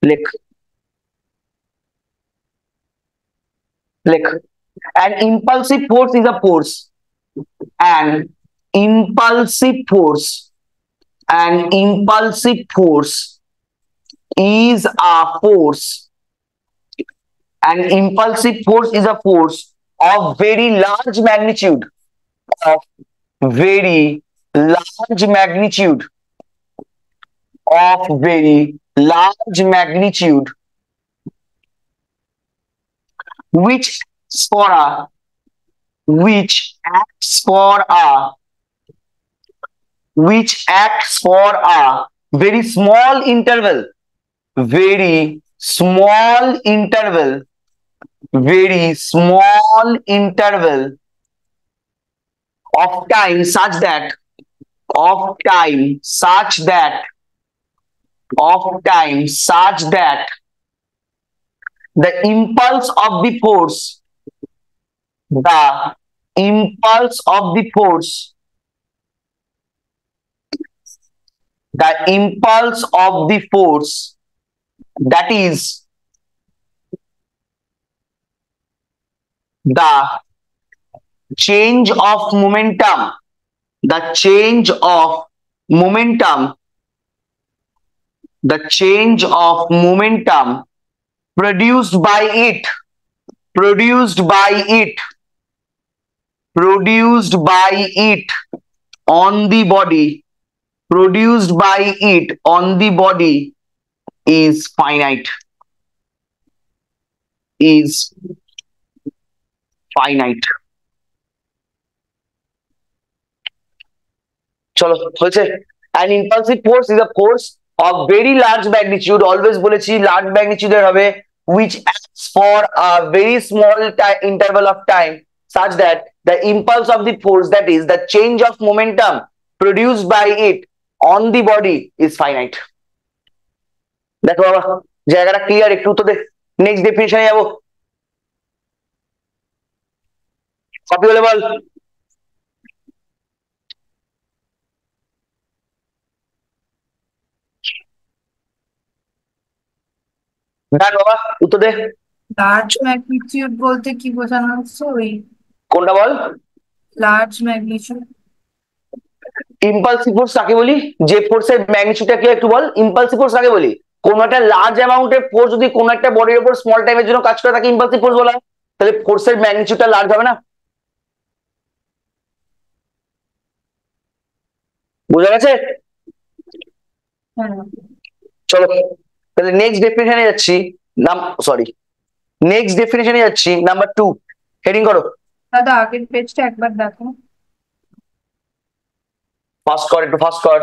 লেখ লেখ। An impulsive force is a force. An impulsive force, an impulsive force is a force. An impulsive force is a force of very large magnitude, of very large magnitude, of very large magnitude, which acts for a which acts for a which acts for a very small interval, very small interval, very small interval of time such that of time such that of time such that the impulse of the force, the impulse of the force, the impulse of the force, that is the change of momentum, the change of momentum, the change of momentum produced by it, produced by it, produced by it on the body, produced by it on the body is finite, is finite. চলো হয়েছে। An impulsive force is a force of very large magnitude, always বলেছি large magnitude এর হবে, which acts for a very small interval of time such that the impulse of the force, that is the change of momentum produced by it on the body, is finite. দেখো বাবা জায়গাটা ক্লিয়ার একটু তো দেখ। নেক্সট ডেফিনিশনে যাবো, কপি হলে বল। ডান বাবা, উত্তর দে। লার্জ ম্যাগনিটিউড বলতে কি বোঝানো হচ্ছে? ওই কোনটা বল? Large magnitude. ইম্পালসিভ ফোর্স কাকে বলি? যে ফোর্সের ম্যাগনিটিউডটা কি একটু বল। ইম্পালসিভ ফোর্স কাকে বলি? কোন একটা লার্জ অ্যামাউন্টের ফোর্স যদি কোন একটা বডির উপর স্মল টাইমের জন্য কাজ করে তাকে ইম্পালসিভ ফোর্স বলা হয়। তাহলে ফোর্সের ম্যাগনিটিউডটা লার্জ হবে না? বোঝা গেছে? হ্যাঁ। চলো তাহলে নেক্সট ডেফিনিশনে যাচ্ছি, নেক্সট ডেফিনিশনে যাচ্ছি, নাম্বার 2, হেডিং করো। দাদা আগের পেজটা একবার দেখো। ফাস্ট কর, একটু ফাস্ট কর।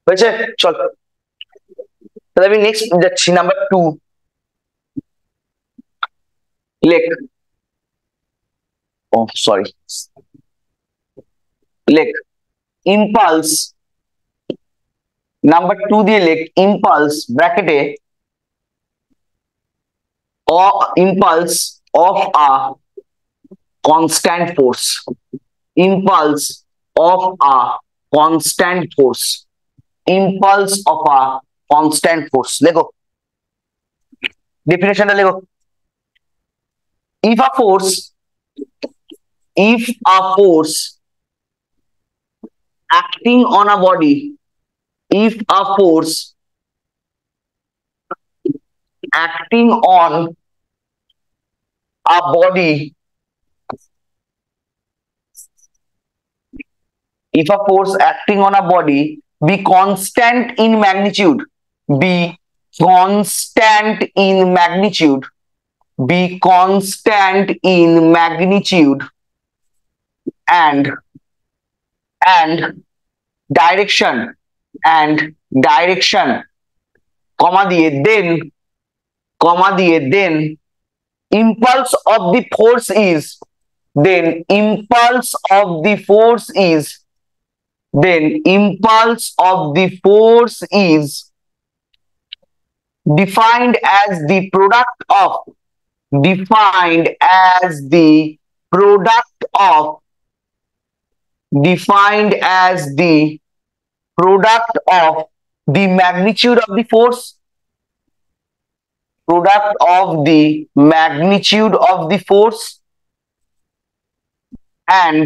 হয়েছে? চল তাহলে আমি নেক্সট যাচ্ছি, নাম্বার 2 লেখ। ও সরি, লেখ ইম্পালস, নাম্বার 2 দিয়ে লেখ ইম্পালস ব্র্যাকেটে impulse of a constant force, impulse of a constant force, impulse of a constant force। দেখো ডেফিনেশনটা লেখো। if a force acting on a body, if a force acting on a body, if a force acting on a body be constant in magnitude, be constant in magnitude, be constant in magnitude and direction, comma দিয়ে then impulse of the force is, then impulse of the force is, then impulse of the force is defined as the product of, defined as the product of, defined as the product of the magnitude of the force, product of the magnitude of the force and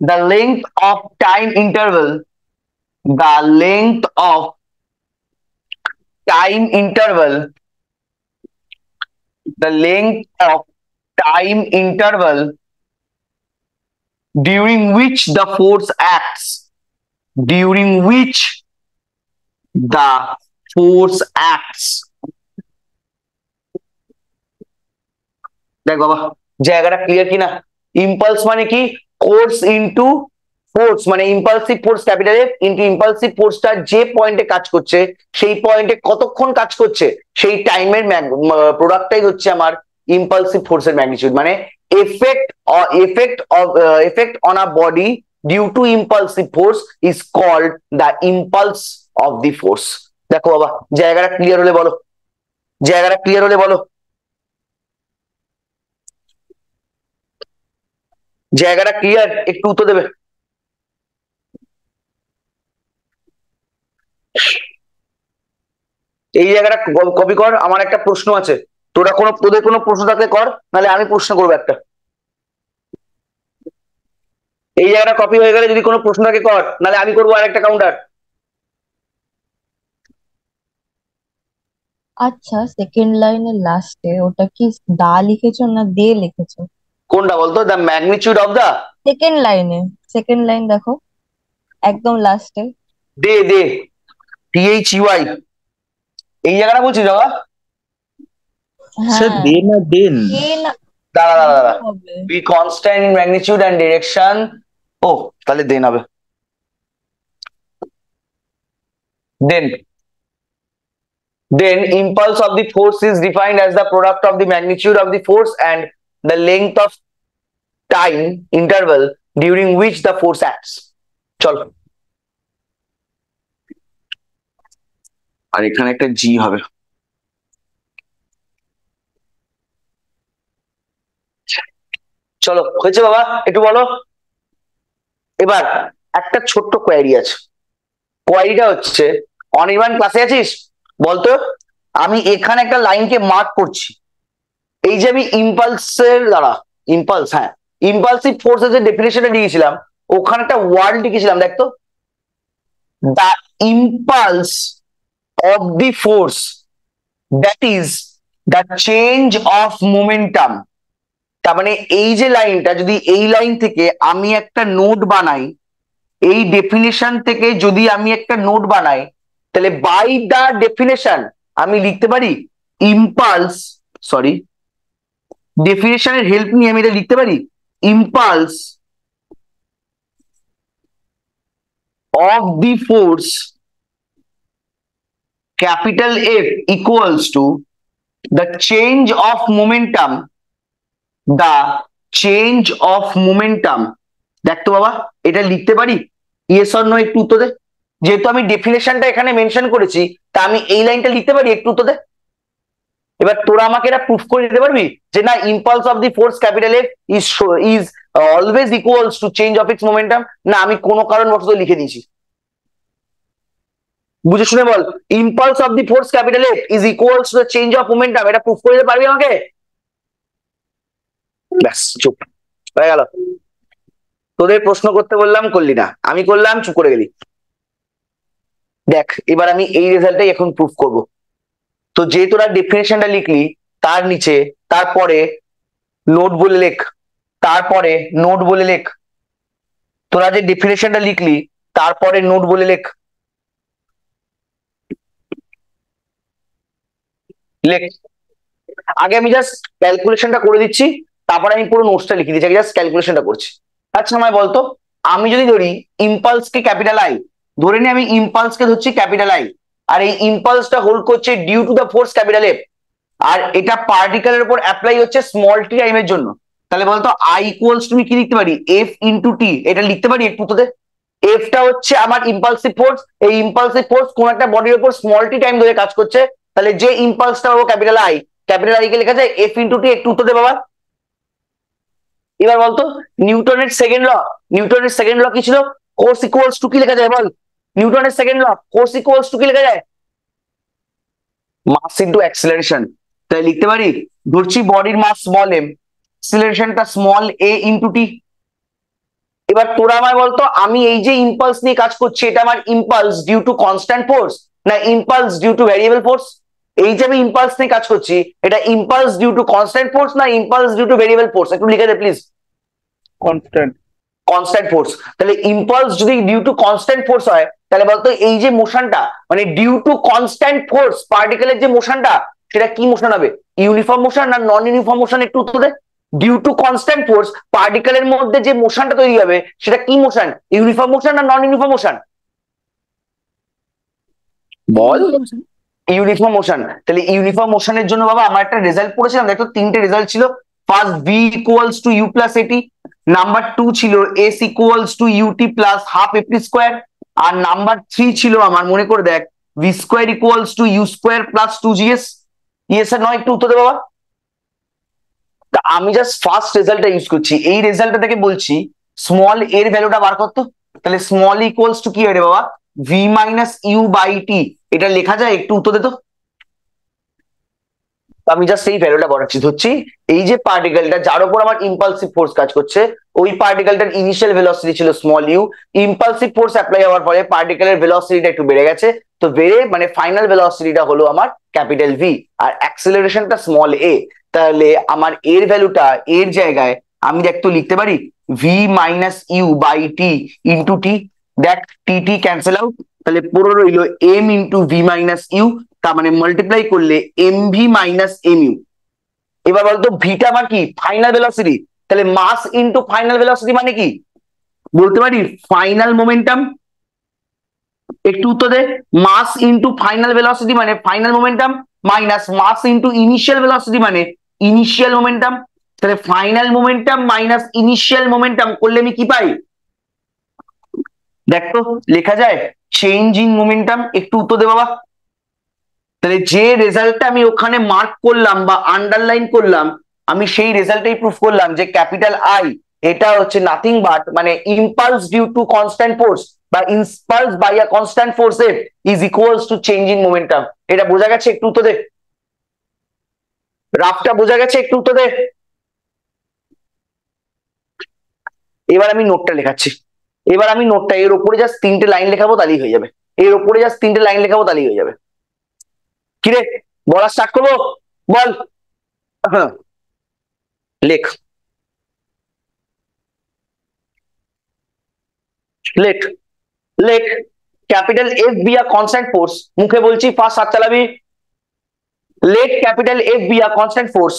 the length of time interval, the length of time interval, the length of time interval during which the force acts, during which the force acts। দেখ বাবা জায়গাটা ক্লিয়ার কিনা? ইম্পালস মানে কি? ফোর্স ইনটু ফোর্স, মানে impulsive force capital F into impulsive ফোর্সটা যে পয়েন্টে কাজ করছে সেই পয়েন্টে কতক্ষণ কাজ করছে সেই টাইমের প্রোডাক্টটাই হচ্ছে আমার ইম্পালসিভ ফোর্সের ম্যাগনিটিউড। মানে effect on a body due to impulsive force is called the impulse of the force। দেখো বাবা জায়গাটা ক্লিয়ার হলে বলো, জায়গাটা ক্লিয়ার হলে বলো, জায়গাটা ক্লিয়ার? একটু উত্তর দেবে। এই জায়গাটা কপি কর, আমার একটা প্রশ্ন আছে, তোদের কোনো প্রশ্ন থাকলে কর, নাহলে আমি প্রশ্ন করবো একটা। এই জায়গাটা কপি হয়ে গেলে যদি কোনো প্রশ্ন থাকে কর, নাহলে আমি করবো আরেকটা কাউন্টার। আচ্ছা, সেকেন্ড লাইনের লাস্টে ওটা কি দা লিখেছো না দে লিখেছো? কোনটা বলতো? The magnitude of the, second line দেখো একদম লাস্টে। দে THEY, এই জায়গাটা বলছি বাবা? স্যার হ্যাঁ, দে না দেন। দে না দাঁড়া হবে। be constant in magnitude and direction, ও তাহলে দেন হবে। then impulse of the force is defined as the product of the magnitude of the force and the length of time interval during which the force acts। চলো আর এখানে একটা জি হবে। চলো হয়েছে বাবা, একটু বলো। এবার একটা ছোট্ট কোয়ারি আছে, কোয়ারিটা হচ্ছে, অনির্বাণ ক্লাসে আছিস? বলতো আমি এখানে একটা লাইনকে মার্ক করছি, এই যে আমি ইম্পালসের দ্বারা ইম্পালস, হ্যাঁ ইম্পালসিভ ফোর্সের যে ডেফিনেশনটা লিখেছিলাম ওখানে একটা ওয়ার্ড লিখেছিলাম, দেখতো the impulse of the force that is the change of momentum. তার মানে এই যে লাইনটা, যদি এই লাইন থেকে আমি একটা নোট বানাই, এই ডেফিনেশন থেকে যদি আমি একটা নোট বানাই, তাহলে বাই দা ডেফিনেশন আমি লিখতে পারি ইম্পালস, সরি ডেফিনেশনের হেল্প নিয়ে আমি এটা লিখতে পারি impulse of the force capital F equals to the change of momentum, the change of momentum. দেখ তো বাবা, এটা লিখতে পারি? ইয়েস অর নো একটু উত্তর দে। যেহেতু আমি ডেফিনেশনটা এখানে মেনশন করেছি, তা আমি এই লাইনটা লিখতে পারি? একটু উত্তর দে। এবার তোরা আমাকে এটা প্রুফ করে দিতে পারবি যে না, impulse of the force capital F is always equals to change of its momentum? না, আমি কোনো কারণবশত লিখে দিয়েছি। বুঝে শুনে বল, impulse of the force capital F is equals to the change of momentum, এটা প্রুফ করে দিতে পারবি আমাকে? ব্যাস, চুপ হয়ে গেল। তোদের প্রশ্ন করতে বললাম, করলি না, আমি করলাম, চুপ করে গেলি। দেখ, এবার আমি এই রেজাল্টটাই এখন প্রুফ করব। তো যে তোরা ডেফিনেশনটা লিখলি, তার নিচে তারপরে নোট বলে লেখ, তারপরে নোট বলে লেখ। তোরা যে ডেফিনেশনটা লিখলি তারপরে নোট বলে লেখ, লেখ। আগে আমি জাস্ট ক্যালকুলেশনটা করে দিচ্ছি, তারপরে আমি পুরো নোটসটা লিখে দিচ্ছি। আগে জাস্ট ক্যালকুলেশনটা করছি। আচ্ছা আমায় বলতো, আমি যদি ধরি ইম্পালসকে ক্যাপিটাল আই, ধরে নি আমি ইম্পালসকে ধরছি ক্যাপিটাল আই, আর এই ইম্পালসটা হোল্ড করছে due to the force capital F, আর এটা পার্টিকেলের উপর অ্যাপ্লাই হচ্ছে স্মল টি টাইমের জন্য, তাহলে বলতো আই ইকুয়ালস টু কি লিখতে পারি? F into T. এটা লিখতে পারি একটু তোদের? এফটা হচ্ছে আমার ইম্পালসিভ ফোর্স, এই ইম্পালসিভ ফোর্স কোন একটা বডির উপর স্মল টি টাইম ধরে কাজ করছে, তাহলে যে ইম্পালসটা পাবো capital I, capital I K লেখা যায় এফ ইন্টু টি। একটু উত্তর দে বাবা। এবার বলতো, নিউটনের সেকেন্ড ল, নিউটনের সেকেন্ড ল কি ছিল? ফোর্স ইকুয়ালস টু কি লেখা যায় বল? নিউটনের second law, force equals to কি লেখা যায়? Mass into acceleration. তাই লিখতে পারি, ধরছি বডির মাস স্মল এম, অ্যাক্সিলারেশনটা স্মল এ ইন্টু টি। এবার তোরা আমায় বলতো, আমি এই যে ইম্পালস নিয়ে কাজ করছি, এটা আমার impulse due to constant force না impulse due to variable force? এই যে আমি ইম্পালস নিয়ে কাজ করছি, এটা impulse due to constant force না impulse due to variable force? একটু লিখে দে প্লিজ। কনস্ট্যান্ট। Constant force. তাহলে ইম্পালস যদি ডিউ টু কনস্ট্যান্ট ফোর্স হয়, তাহলে বলতো এই যে মোশনটা, মানে ডিউ টু কনস্ট্যান্ট ফোর্স পার্টিকেলের যে মোশনটা, সেটা কি মোশন হবে? ইউনিফর্ম মোশন না নন ইউনিফর্ম মোশন? একটু উত্তর দে। ডিউ টু কনস্ট্যান্ট ফোর্স পার্টিকেলের মধ্যে যে মোশনটা তৈরি হবে, সেটা কি মোশন? ইউনিফর্ম মোশন না নন ইউনিফর্ম মোশন? বল। Uniform motion. তাহলে ইউনিফর্ম মোশনের জন্য বাবা আমার একটা রেজাল্ট পড়েছিলাম, দেখো তিনটে রেজাল্ট ছিল। First V equals to U plus A T, number 2 ছিল S equals to U T plus half A P square, আর নাম্বার 3 ছিল আমার, মনে করে দেখ, V square equals to U square plus 2gS। Yes or no একটু উত্তর দে বাবা। তা আমি জাস্ট ফার্স্ট রেজাল্টটা ইউজ করছি, এই রেজাল্টটা থেকে বলছি স্মল এর ভ্যালুটা বার করতো। তাহলে স্মল ইকুয়ালস টু কি হয় রে বাবা? ভি মাইনাস ইউ বাই টি। এটা লেখা যায়? একটু উত্তর দে তো। আমি জাস্ট এই ভ্যালুটা বলাচ্ছি, ধরছি এই যে পার্টিকেলটা যার উপর আমার ইম্পালসিভ ফোর্স কাজ করছে, ওই পার্টিকেলটার ইনিশিয়াল ভেলোসিটি ছিল small u, impulsive force apply হওয়ার ফলে পার্টিকেলের ভেলোসিটিটা একটু বেড়ে গেছে, তো বেড়ে মানে ফাইনাল ভেলোসিটিটা হলো আমার ক্যাপিটাল ভি, আর অ্যাক্সিলারেশনটা স্মল এ। তাহলে আমার এর ভ্যালুটা এর জায়গায় আমি একটু লিখতে পারি V minus U by T into T. দেখ টি টি ক্যান্সেল আউট, তাহলে পুরো রইলো M into V minus U, তার মানে মাল্টিপ্লাই করলে M V minus M U. এবার বলতো ভিটা আমার কি? Final velocity. তাহলে মাস ইন্টু ফাইনাল ভেলোসিটি মানে কি? বলতে পারি ফাইনাল মোমেন্টাম। একটু উত্তর দে। মাস ইন্টু ফাইনাল ভেলোসিটি মানে final momentum, minus mass into initial velocity মানে ইনিশিয়াল মোমেন্টাম। তাহলে final momentum minus initial momentum করলে আমি কি পাই? দেখতো লেখা যায় চেঞ্জ ইন মোমেন্টাম। একটু উত্তর দে বাবা। তাহলে যে রেজাল্টটা আমি ওখানে মার্ক করলাম বা আন্ডারলাইন করলাম, আমি সেই রেজাল্টটাই প্রুফ করলাম যে ক্যাপিটাল আই এটা হচ্ছে নাথিং বাট মানে impulse due to constant force বা impulse by a constant force F is equals to change in momentum. এটা বোঝা গেছে? একটু উত্তর দে। রাফটা বোঝা গেছে? একটু উত্তর দে। এবার আমি নোটটা লেখাচ্ছি। এবার আমি নোটটা এর উপরে জাস্ট 3টে লাইন লেখাবো, তাহলেই হয়ে যাবে। এর উপরে জাস্ট 3টে লাইন লেখাবো, তাহলেই হয়ে যাবে। কিরে বলা স্টার্ট করবো? বল। হ্যাঁ লেখ, লেখ, লেখ। Capital F be a constant force, মুখে বলছি ফার্স্ট হাত চালাবি। Let capital F be a constant force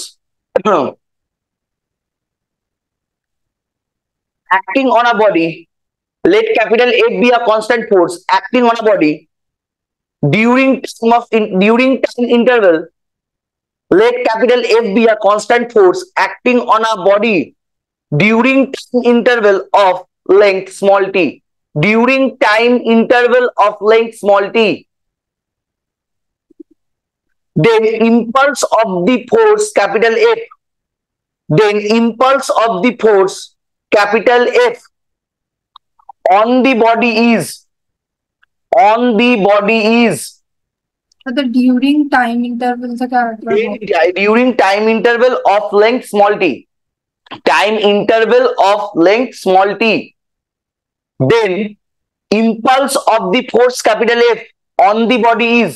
acting on a body let capital F be a constant force acting on a body during time interval. Let capital F be a constant force acting on a body during time interval of length small t. During time interval of length small t. Then impulse of the force capital F. Then impulse of the force capital F on the body is So the during time interval से क्या मतलब है? during time interval of length small t. Time interval of length small t. Then impulse of the force capital F on the body is.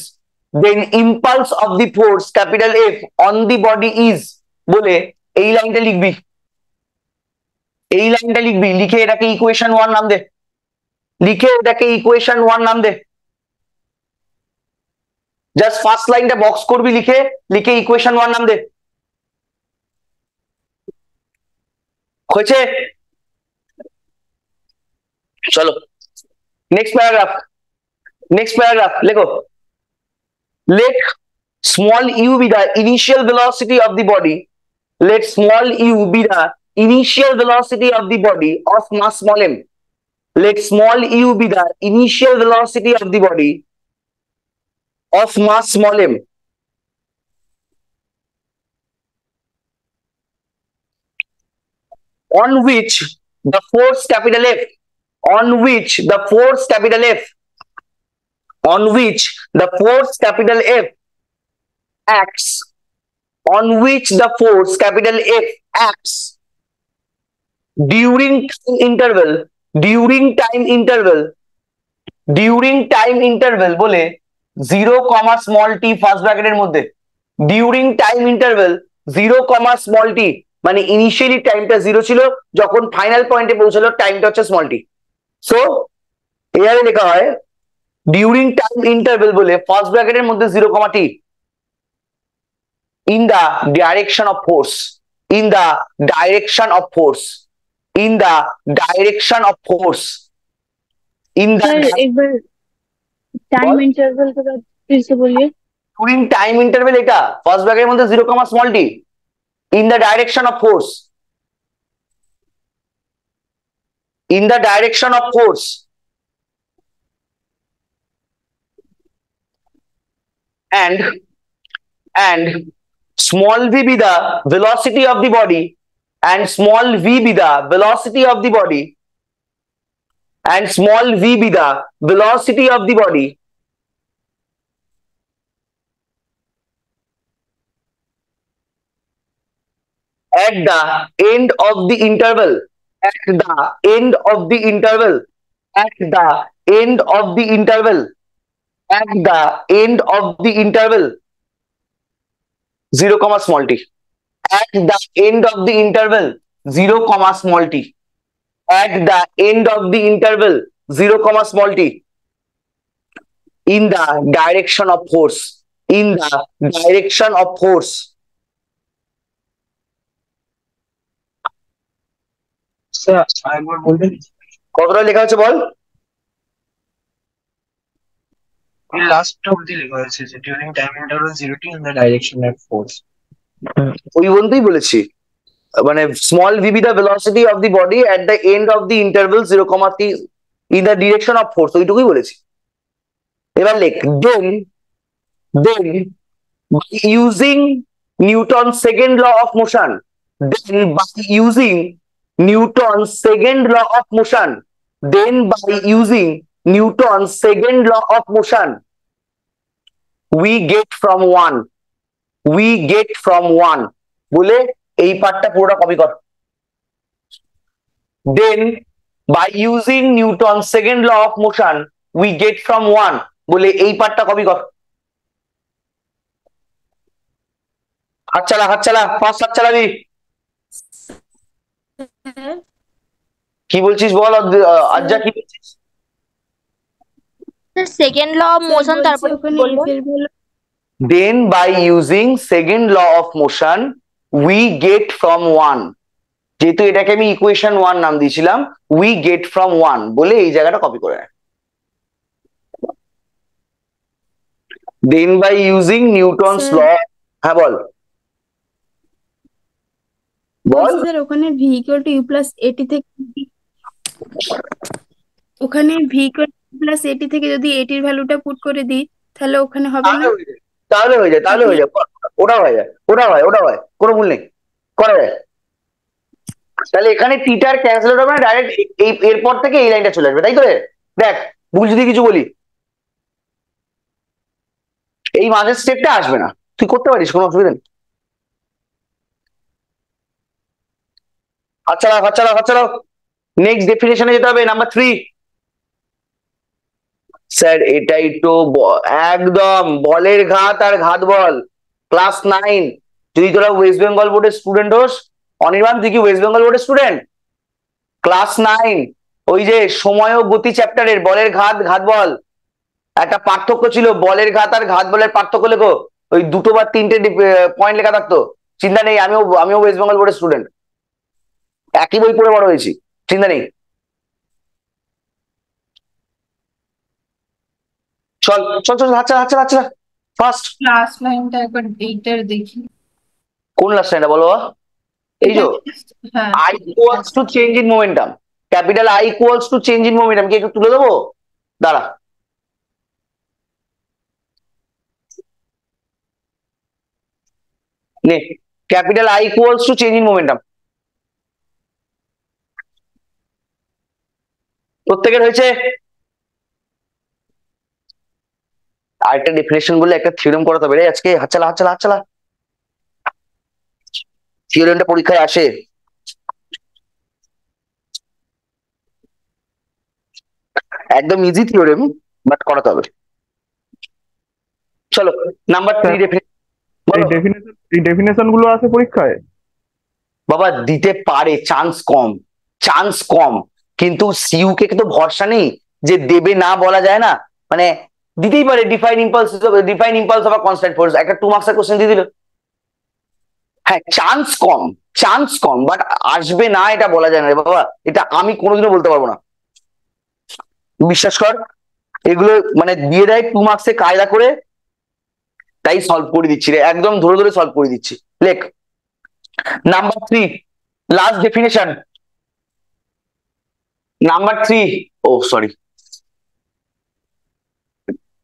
Then impulse of the force capital F on the body is বলে এই লাইনটা লিখবি, লিখে এটাকে ইকুয়েশন 1 নাম দে, জাস্ট ফার্স্ট লাইনটা বক্স করবি, লিখে ইকুয়েশন 1 নাম দে। হয়েছে? চলো নেক্সট প্যারাগ্রাফ লেখো। Let small u be the initial velocity of the body. Let small u be the initial velocity of the body of mass small m. Let small u be the initial velocity of the body of mass small m. On which the force capital F, on which the force capital F acts, on which the force capital F acts during time interval বলে 0, small t ফার্স্ট ব্র্যাকেটের মধ্যে, during time interval 0, small t, মানে ইনিশিয়ালি টাইমটা 0 ছিল, যখন ফাইনাল পয়েন্টে পৌঁছালো টাইমটা হচ্ছে স্মল t। সো এখানে লেখা হয় ডিউরিং টাইম ইন্টারভেল বলে ফার্স্ট ব্র্যাকেটের মধ্যে 0, t in the direction of force, in the direction of force, in the direction of force, in the एक बार टाइम इंटरवल के बाद फिर से बोलिए। during time interval এটা ফার্স্ট ব্র্যাকেটের মধ্যে 0, small t in the direction of force, in the direction of force, and small v be the velocity of the body, and small v be the velocity of the body, and small v be the velocity of the body at the end of the interval, at the end of the interval, at the end of the interval, at the end of the interval 0, small t, at the end of the interval 0, small t, at the end of the interval 0, small t, in the direction of force, in the direction of force, sir আরেকবার বলবেন? কতটা লেখা হচ্ছে বল? এই লাস্ট অবধি লেখা হয়েছে যে during time interval 0 t in the direction of force. ওই বন্ধুই বলেছি, মানে small v be the velocity of the body at the end of the interval 0, t in the direction of force, ওইটুকুই বলেছি। এবার লেখ then by using Newton's second law of motion, then by using Newton's second law of motion, then by using Newton's second law of motion, we get from 1, বলে এই পার্টটা পুরোটা কপি কর। Then by using Newton's second law of motion, we get from 1, বলে এই পার্টটা কপি কর। হাত চালা ফার্স্ট হাত চালাবি। কি বলছিস বল আজ্জা, কি বলছিস? সেকেন্ড ল অফ মোশন, তারপরে বলবো। Then by using second law of motion we get from 1, যেহেতু এটাকে আমি ইকুয়েশন 1 নাম দিয়েছিলাম, উই গেট ফ্রম 1 বলে এই জায়গাটা কপি করে নেয়। Then by using Newton's law, sir হ্যাঁ বল বল। বলছি স্যার ওখানে V equal to U plus A T থেকে ওখানে ভি ইকুয়াল প্লাস এটি থেকে যদি এটির ভ্যালুটা পুট করে দিই তাহলে ওখানে হবে তাহলে না? হয়ে যায়, তাহলে হয়ে যায়, তাহলে হয়ে যায়, ওটা হয়ে যায়, ওটা হয়, ওটা হয়, কোনো ভুল নেই, করা যায়। তাহলে এখানে টিটার ক্যান্সেল হবে না, ডাইরেক্ট এই এরপর থেকে এই লাইনটা চলে আসবে, তাই তো রে? দেখ ভুল যদি কিছু বলি, এই মাঝের স্টেপটা আসবে না, তুই করতে পারিস, কোনো অসুবিধা নেই। আচ্ছা রাখ, আচ্ছা রাখ, আচ্ছা রাখ, নেক্সট ডেফিনেশনে যেতে হবে, নাম্বার 3। স্যার এটাই তো একদম বলের ঘাত আর ঘাত বল, ক্লাস 9। যদি তোরা ওয়েস্ট বেঙ্গল বোর্ডের স্টুডেন্ট হোস, অনির্বাণ তুই কি ওয়েস্ট বেঙ্গল বোর্ডের স্টুডেন্ট? ক্লাস 9 ওই যে সময় ও গতি চ্যাপ্টারের বলের ঘাত ঘাত বল, একটা পার্থক্য ছিল, বলের ঘাত আর ঘাত বলের পার্থক্য লেখো, ওই দুটো বা তিনটে পয়েন্ট লেখা থাকতো। চিন্তা নেই, আমিও ওয়েস্ট বেঙ্গল বোর্ডের স্টুডেন্ট, একই বই পড়ে বড় হয়েছি, চিন্তা নেই। চল চল চল, আচ্ছা আচ্ছা আচ্ছা, ফার্স্ট লাস্ট লাইনটা একবার এইটার দেখি। কোন লাস্ট লাইনটা বলো? এই যে হ্যাঁ I equals to change in momentum, capital I equals to change in momentum, কি একটু তুলে দেবো? দাঁড়া, নে, capital I equals to change in momentum, প্রত্যেকের হয়েছে? আরেকটা ডেফিনেশন বলে একটা থিওরেম করাতে হবে রে আজকে, হাতচালা হাতচালা হাতচালা, থিওরেমটা পরীক্ষায় আসে। একদম ইজি থিওরেম, বাট করাতে হবে। চলো নাম্বার 3 ডেফিনেশন এই ডেফিনেশন গুলো আছে পরীক্ষায়? বাবা দিতে পারে, চান্স কম, চান্স কম, কিন্তু সিইউ কে তো ভরসা নেই যে দেবে না, বলা যায় না, মানে দিতেই পারে। Define impulse of a constant force, একটা 2 মার্কসের কোশ্চেন দিয়ে দিল। হ্যাঁ chance com, chance com, but আসবে না এটা বলা যায় না রে বাবা, এটা আমি কোনোদিনও বলতে পারবো না, বিশ্বাস কর। এগুলো মানে দিয়ে দেয় 2 মার্কসে কায়দা করে, তাই সলভ করে দিচ্ছি রে, একদম ধরে ধরে সলভ করে দিচ্ছি। লেখ নাম্বার 3, লাস্ট ডেফিনেশন, নাম্বার 3, ও সরি,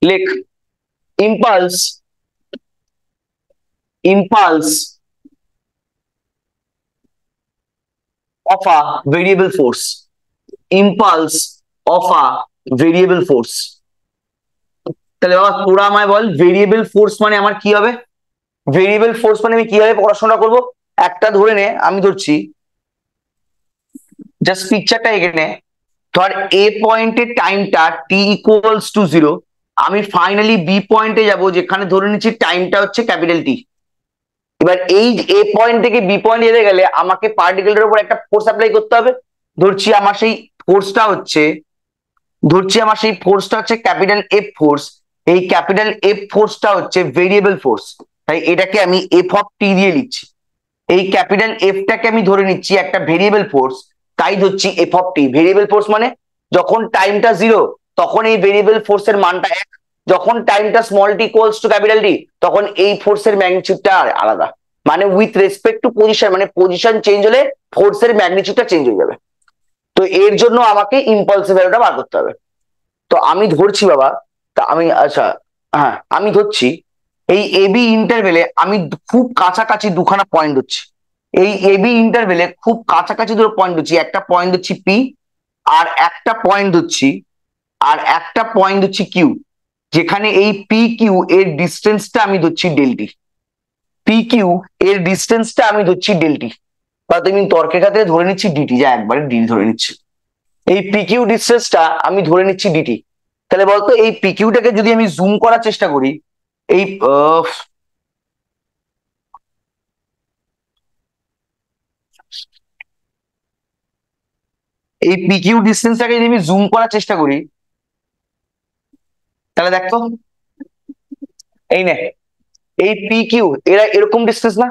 লেখ impulse, impulse of a variable force, impulse of a variable force। তাহলে বাবা তোরা আমায় বল ভেরিয়েবল ফোর্স মানে আমার কি হবে? ভেরিয়েবল ফোর্স মানে আমি কিভাবে পড়াশোনা করব? একটা ধরে নে, আমি ধরছি, জাস্ট পিকচারটা এখানে ধর, এ পয়েন্টের টাইমটা টি ইকুয়ালস টু 0, আমি ফাইনালি বি পয়েন্টে যাব, যেখানে ধরে নিচ্ছি টাইমটা হচ্ছে ক্যাপিটাল টি। এবার এই এ পয়েন্ট থেকে বি পয়েন্ট যেতে গেলে আমাকে পার্টিকেলের উপর একটা ফোর্স অ্যাপ্লাই করতে হবে। ধরছি আমার সেই ফোর্সটা হচ্ছে, ক্যাপিটাল এফ ফোর্স। এই ক্যাপিটাল এফ ফোর্সটা হচ্ছে ভেরিয়েবল ফোর্স, তাই এটাকে আমি এফ অফ টি দিয়ে লিখছি। এই ক্যাপিটাল এফটাকে আমি ধরে নিচ্ছি একটা ভেরিয়েবল ফোর্স, তাই ধরছি F of T. Variable force মানে যখন টাইমটা 0 তখন এই ভেরিয়েবল ফোর্সের মানটা 1, যখন টাইমটা small tea equals to capital T তখন এই ফোর্সের ম্যাগনিটিউডটা আলাদা, মানে উইথ রেসপেক্ট টু পজিশন, মানে পজিশন চেঞ্জ হলে ফোর্সের ম্যাগনিটিউডটা চেঞ্জ হয়ে যাবে। তো এর জন্য আমাকে ইম্পালসিভ ভ্যালুটা বার করতে হবে। তো আমি ধরছি বাবা, তা আমি আচ্ছা হ্যাঁ আমি ধরছি এই এবি ইন্টারভেলে আমি খুব কাছাকাছি দুখানা পয়েন্ট হচ্ছে, এই এবি ইন্টারভেলে খুব কাছাকাছি দুটো পয়েন্ট হচ্ছে, একটা পয়েন্ট হচ্ছে পি আর একটা পয়েন্ট হচ্ছে কিউ, যেখানে এই পি কিউ এর ডিস্টেন্সটা আমি ধরছি ডেলটি, পি কিউ এর ডিস্টেন্সটা আমি ধরছি ডেলটি, বা তুমি তর্কের খাতে ধরে নিচ্ছি ডিটি, যা একবারে ডিটি ধরে নিচ্ছি। এই পি কিউ ডিস্টেন্সটা আমি ধরে নিচ্ছি ডিটি। তাহলে বলতো এই পি কিউটাকে যদি আমি জুম করার চেষ্টা করি, এই পি কিউ ডিস্টেন্সটাকে যদি আমি জুম করার চেষ্টা করি, তাহলে দেখো এই নে, এই পি কিউ এরা এরকম ডিস্টেন্স না,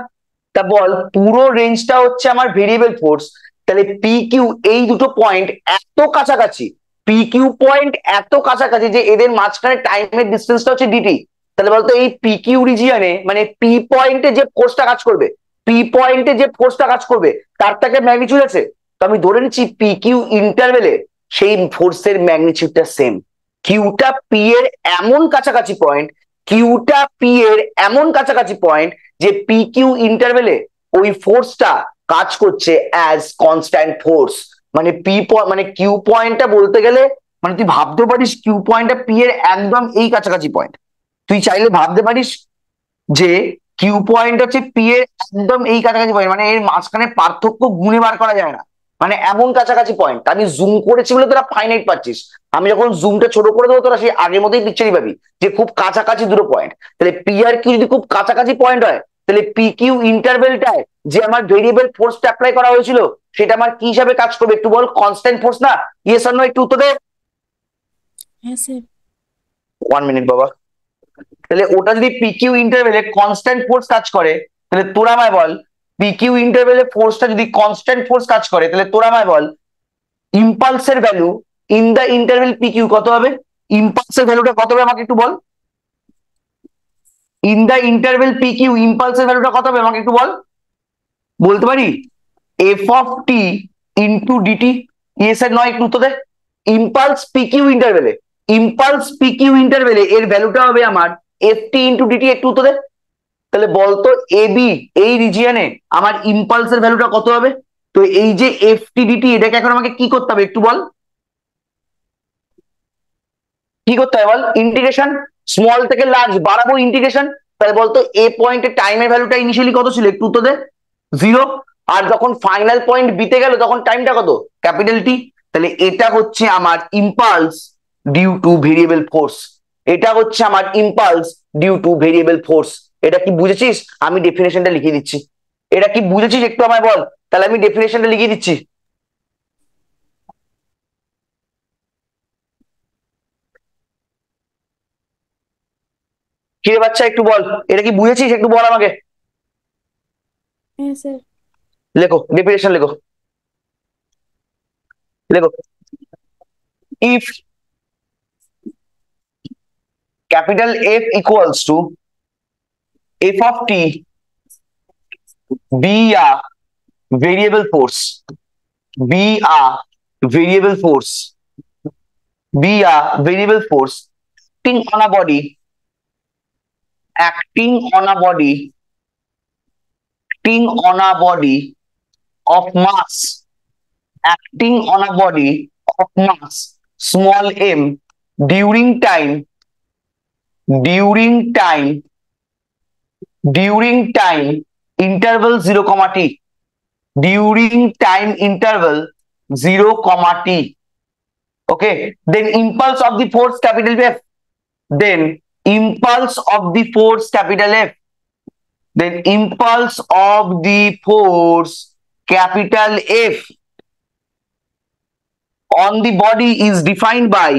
তা বল পুরো রেঞ্জটা হচ্ছে আমার ভেরিয়েবল ফোর্স, তাহলে পি কিউ এই দুটো পয়েন্ট এত কাছাকাছি, পি কিউ পয়েন্ট এত কাছাকাছি যে এদের মাঝখানে টাইমের ডিস্টেন্সটা হচ্ছে ডিটি, তাহলে বলতো এই পি কিউ রিজিয়নে মানে পি পয়েন্টে যে ফোর্সটা কাজ করবে, পি পয়েন্টে যে ফোর্সটা কাজ করবে তার থেকে ম্যাগনিটিউড আছে, তো আমি ধরে নিচ্ছি পি কিউ ইন্টারভেলে সেই ফোর্সের ম্যাগনিটিউডটা সেম। কিউটা পি এর এমন কাছাকাছি পয়েন্ট, কিউটা পি এর এমন কাছাকাছি পয়েন্ট যে পি কিউ ইন্টারভেলে ওই ফোর্সটা কাজ করছে অ্যাজ কনস্ট্যান্ট ফোর্স। মানে পি মানে কিউ পয়েন্টটা বলতে গেলে মানে তুই ভাবতে পারিস কিউ পয়েন্টটা পি এর একদম এই কাছাকাছি পয়েন্ট, তুই চাইলে ভাবতে পারিস যে কিউ পয়েন্ট হচ্ছে পি এর একদম এই কাছাকাছি পয়েন্ট, মানে এর মাঝখানে পার্থক্য গুণে বার করা যায় না, মানে এমন কাছাকাছি পয়েন্ট। আমি জুম করেছি বলে তোরা ফাইনাইট পাচ্ছিস, আমি যখন জুমটা ছোট করে দেবো তোরা সেই আগের মতোই পিকচারই পাবি যে খুব কাছাকাছি দুটো পয়েন্ট। তাহলে পি আর কিউ যদি খুব কাছাকাছি পয়েন্ট হয় তাহলে পি কিউ ইন্টারভেলটায় যে আমার ভেরিয়েবল ফোর্সটা অ্যাপ্লাই করা হয়েছিল সেটা আমার কি হিসাবে কাজ করবে একটু বল, কনস্ট্যান্ট ফোর্স না? ইয়েস অর নো একটু উত্তর দে। হ্যাঁ স্যার। 1 মিনিট বাবা। তাহলে ওটা যদি পিকিউ ইন্টারভেলে কনস্ট্যান্ট ফোর্স কাজ করে তাহলে তোরা আমায় বল, পিকিউ ইন্টারভেলে ফোর্সটা যদি কনস্ট্যান্ট ফোর্স কাজ করে তাহলে তোরা আমায় বল ইম্পালসের value in the interval P Q কত হবে? ইম্পালসের ভ্যালুটা কত হবে আমাকে একটু বল, ইন দা ইন্টারভেল পিকিউ ইম্পালসের ভ্যালুটা কত হবে আমাকে একটু বল, বলতে পারি? F of T into D T. Yes or no একটু উত্তর দে। ইম্পালস পিকিউ ইন্টারভেলে, ইম্পালস পিকিউ ইন্টারভেলে এর ভ্যালুটা হবে আমার এফ টি ইন্টু ডিটি, একটু উত্তর দে। তাহলে বলতো এ বি এই রিজিয়নে আমার ইম্পালসের ভ্যালুটা কত হবে? তো এই যে এফ টি ডিটি এটাকে এখন আমাকে কি করতে হবে একটু বল, কি করতে হবে বল? ইন্টিগ্রেশন, স্মল থেকে লার্জ বাড়াবো ইন্টিগ্রেশন। তাহলে বলতো এ পয়েন্টে টাইমের ভ্যালুটা ইনিশিয়ালি কত ছিল একটু উত্তর দে, 0। আর যখন ফাইনাল পয়েন্ট বিতে গেল তখন টাইমটা কত? Capital T. তাহলে এটা হচ্ছে আমার impulse due to variable force, এটা হচ্ছে আমার impulse due to variable force. এটা কি বুঝেছিস? আমি ডেফিনেশনটা লিখে দিচ্ছি, এটা কি বুঝেছিস একটু আমায় বল, তাহলে আমি ডেফিনেশনটা লিখে দিচ্ছি। কিরে বাচ্চা একটু বল, এটা কি বুঝেছিস একটু বল আমাকে। হ্যাঁ স্যার। লেখো ডেফিনেশন, লেখো লেখো। If capital F equals to f of t be a variable force, be a variable force, be a variable force acting on a body, acting on a body, acting on a body of mass, acting on a body of mass small m during time, during time interval 0 comma t, during time interval 0 comma t. Okay, then impulse of the force capital F, then impulse of the force capital F, then impulse of the force capital F on the body is defined by,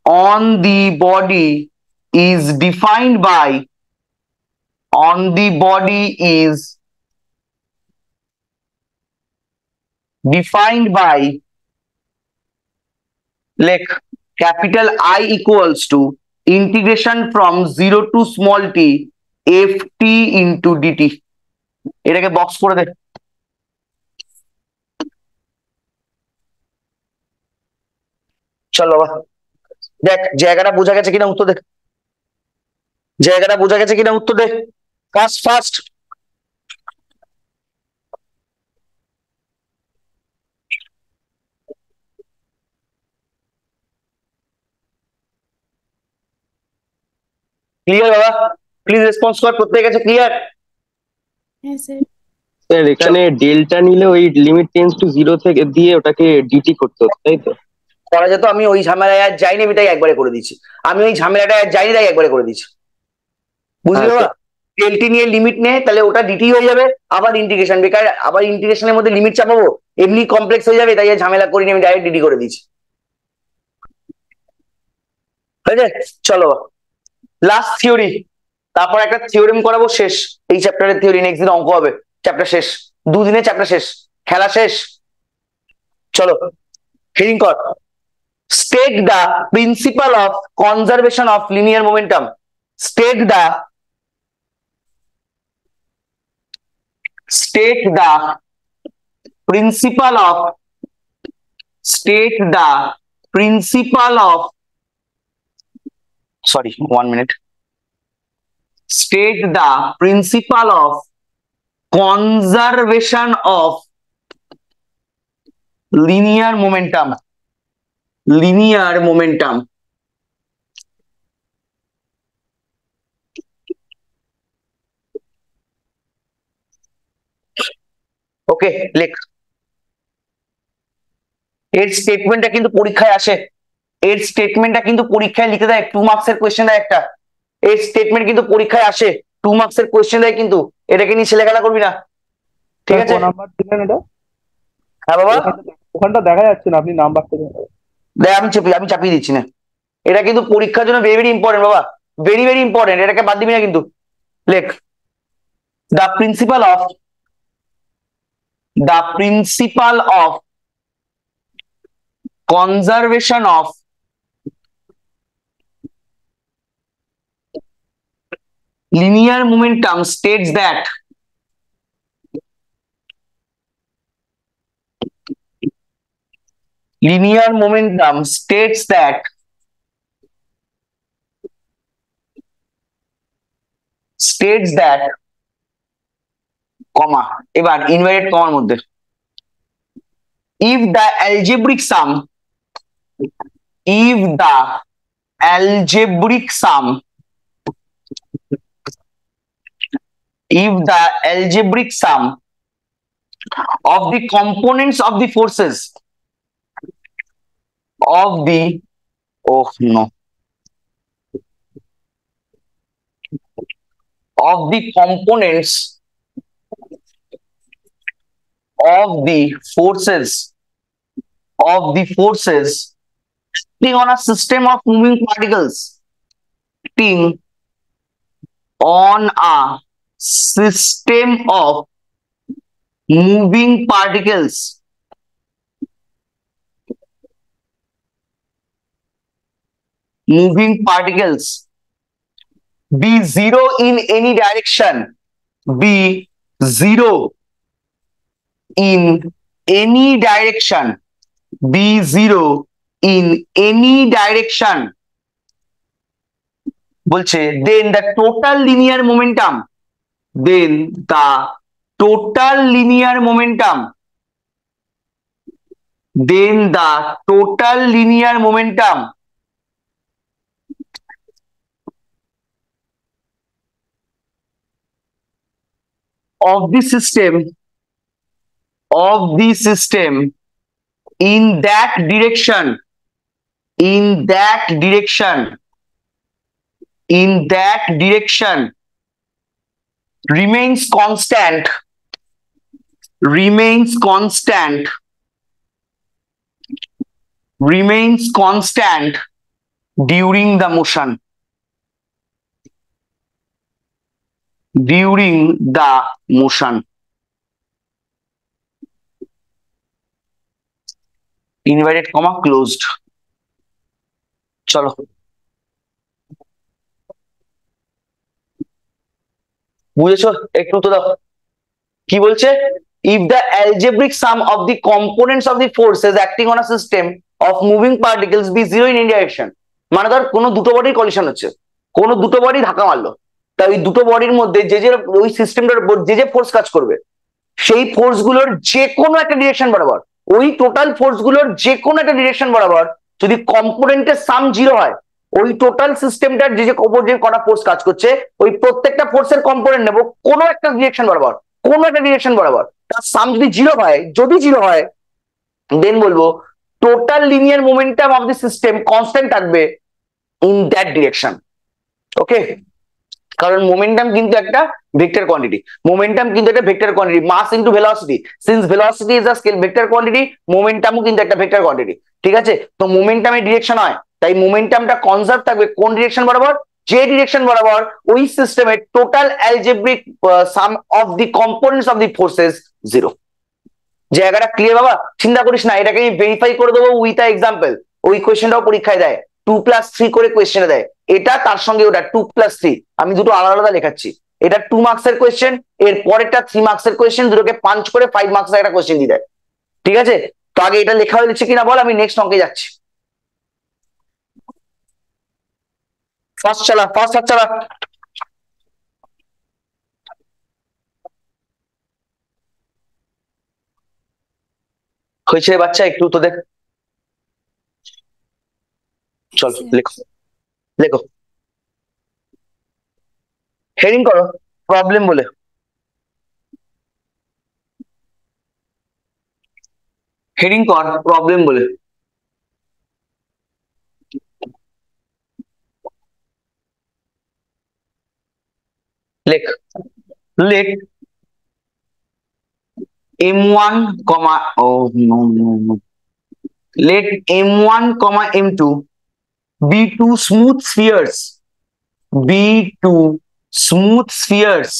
on the body is defined by, on the body is defined by, like capital I equals to integration from 0 to small t f t into dt. এটাকে বক্স করে দে। চল বাবা দেখ জায়গাটা বোঝা গেছে কিনা উত্তর দে, জায়গাটা বোঝা গেছে কিনা উত্তর দে, ফাস্ট ফাস্ট। ক্লিয়ার বাবা? প্লিজ রেসপন্স কর, প্রত্যেকের কাছে ক্লিয়ার? হ্যাঁ স্যার। স্যার এখানে ডেল্টা নিলে ওই লিমিট টেন্স টু 0 থেকে দিয়ে ওটাকে ডিটি করতে হতো তাই তো? করা যেত, আমি ওই ঝামেলায় আর যাইনি, আমি তাই একবারে করে দিচ্ছি, আমি ওই ঝামেলাটা আর যাইনি তাই একবারে করে দিচ্ছি, বুঝলি বাবা? ডেলটি নিয়ে লিমিট নে তাহলে ওটা ডিটি হয়ে যাবে, আবার ইন্টিগ্রেশন বেকার, আবার ইন্টিগ্রেশনের মধ্যে লিমিট চাপাবো, এমনি কমপ্লেক্স হয়ে যাবে, তাই আর ঝামেলা করিনি, আমি ডাইরেক্ট ডিটি করে দিচ্ছি। হয়েছে? চলো লাস্ট থিওরি, তারপর একটা থিওরেম করাবো, শেষ এই চ্যাপ্টারের থিওরি। নেক্সট দিন অঙ্ক হবে, চ্যাপ্টার শেষ, দুদিনে চ্যাপ্টার শেষ, খেলা শেষ। চলো হেডিং কর, state the principal of conservation of linear momentum. State the principle of sorry, 1 minute. State the principle of conservation of linear momentum. ওকে, লেখ। এর স্টেটমেন্টটা কিন্তু পরীক্ষায় আসে, এর স্টেটমেন্টটা কিন্তু পরীক্ষায় লিখে দেয়, 2 মার্কসের কোয়েশ্চেন দেয় একটা। এর স্টেটমেন্ট কিন্তু পরীক্ষায় আসে, 2 মার্কসের কোয়েশ্চেন দেয় কিন্তু। এটাকে নিয়ে ছেলেখেলা করবি না, ঠিক আছে? নাম্বার দিলেন এটা? হ্যাঁ বাবা, ওখানটা দেখা যাচ্ছে না, আপনি নাম্বারটা দিন। দেখ আমি চাপিয়ে দিচ্ছি না। এটা কিন্তু পরীক্ষার জন্য ভেরি ভেরি ইম্পর্টেন্ট বাবা, ভেরি ভেরি ইম্পর্টেন্ট, এটাকে বাদ দিবি না কিন্তু। লেখ, the principal of conservation of linear momentum states that comma, এবার ইনভার্টেড কমার মধ্যে, if the algebraic sum of the components of the forces of the components of the forces acting on a system of moving particles, be zero in any direction, বলছে then the total linear momentum of the system in that direction remains constant during the motion. Inverted comma closed. চলো বুঝেছো? একটু তো দাও কি বলছে, if the algebraic sum of the components of the forces acting on a system of moving particles be zero in any direction, মানে ধর কোনো দুটো বডির কলিশন হচ্ছে, কোনো দুটো বডি ধাক্কা মারলো, তাই ওই দুটো বডির মধ্যে যে ওই সিস্টেমটার উপর যে ফোর্স কাজ করবে, সেই ফোর্স গুলোর যে কোনো একটা ডিরেকশন বরাবর, ওই টোটাল ফোর্স গুলোর যে কোনো একটা ডিরেকশন বরাবর যদি কম্পোনেন্টের সাম জিরো হয়, ওই টোটাল সিস্টেমটার যে ওপর যে কটা ফোর্স কাজ করছে, ওই প্রত্যেকটা ফোর্সের কম্পোনেন্ট নেবো কোনো একটা ডিরেকশন বরাবর, তার সাম যদি জিরো হয় দেন বলবো total linear momentum of the system constant থাকবে ইন দ্যাট ডিরেকশন। ওকে, কারণ মোমেন্টাম কিন্তু একটা vector quantity, mass into velocity, since velocity is a scale vector quantity, মোমেন্টামও কিন্তু একটা ভেক্টর কোয়ান্টিটি, ঠিক আছে? তো মোমেন্টামের ডিরেকশন হয়, তাই মোমেন্টামটা কনজার্ভ থাকবে কোন ডিরেকশন বরাবর, যে ডিরেকশন বরাবর ওই সিস্টেমের total algebraic some of the components of the forces 0। জায়গাটা ক্লিয়ার বাবা? চিন্তা করিস না, এটাকে আমি ভেরিফাই করে দেবো উইথ আ এক্সাম্পল। ওই কোয়েশ্চেনটাও পরীক্ষায় দেয়, 2+3 করে কোয়েশ্চেনে দেয়। এটা তার সঙ্গে ওটা 2+3, আমি দুটো আলাদা আলাদা লেখাচ্ছি। এটা 2 মার্কসের কোয়েশ্চেন, এর পরেরটা 3 মার্কসের কোয়েশ্চেন, দুটোকে পাঞ্চ করে 5 মার্কসের একটা কোয়েশ্চেন দিয়ে দেয়। ঠিক আছে, তো আগে এটা লেখা হয়েছে কিনা বল, আমি নেক্সট অঙ্কে যাচ্ছি। ফার্স্ট চালা, ফার্স্ট হাত চালা। হয়েছে বাচ্চা, একটু তো দেখ। চল লেখো, লেখো, হেডিং করো প্রবলেম বলে। হেডিং কর প্রবলেম বলে। লেখ, লেখ M1, oh no. Let M1, M2 be two smooth spheres. Be two smooth spheres.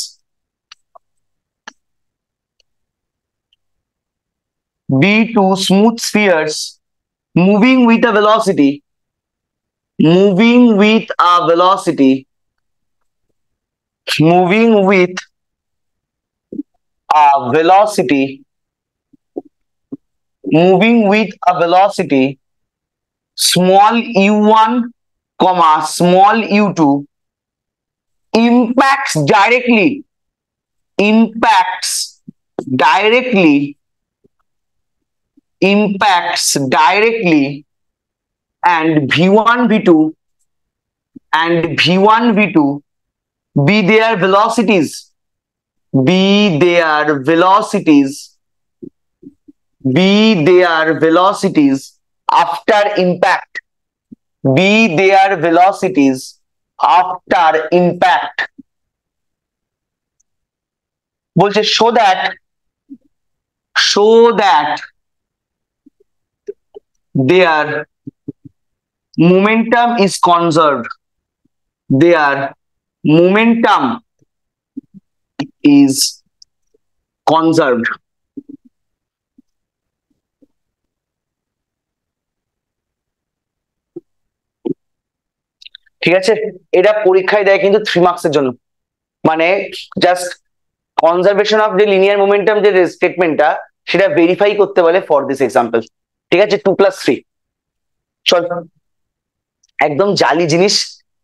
Be two smooth spheres moving with a velocity. Moving with a velocity. Moving with a velocity. Moving with a velocity small u1, small u2 impacts directly and v1 v2 be their velocities after impact. Be their velocities after impact. বলছে so that their momentum is conserved. Their momentum is conserved. ঠিক আছে, এটা পরীক্ষায় দেয় কিন্তু 3 মার্কসের জন্য। মানে জাস্ট কনজারভেশন অফ যে লিনিয়ার মোমেন্টাম যে স্টেটমেন্টটা, সেটা ভেরিফাই করতে বলে ফর দিস এক্সাম্পল। ঠিক আছে, 2+3। চল, একদম জালি জিনিস,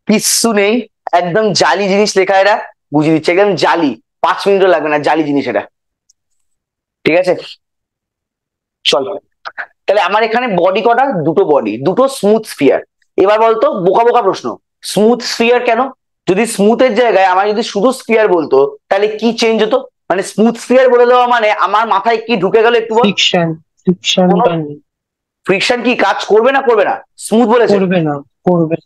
কিচ্ছু নেই, একদম জালি জিনিস লেখা, এরা বুঝিয়ে দিচ্ছে একদম জালি, 5 মিনিটও লাগবে না, জালি জিনিস এটা। ঠিক আছে, চল তাহলে আমার এখানে বডি কটা? দুটো বডি, দুটো স্মুথ স্ফিয়ার। এবার বলতো বোকা বোকা প্রশ্ন, স্মুথ স্ফিয়ার কেন? যদি স্মুথের জায়গায় আমার যদি শুধু স্ফিয়ার বলতো তাহলে কি চেঞ্জ হতো? মানে স্মুথ স্ফিয়ার বলে দেওয়া মানে আমার মাথায় কি ঢুকে গেল একটু বল? ফ্রিকশন কি কাজ করবে না করবে না? স্মুথ বলেছে করবে না, করবে।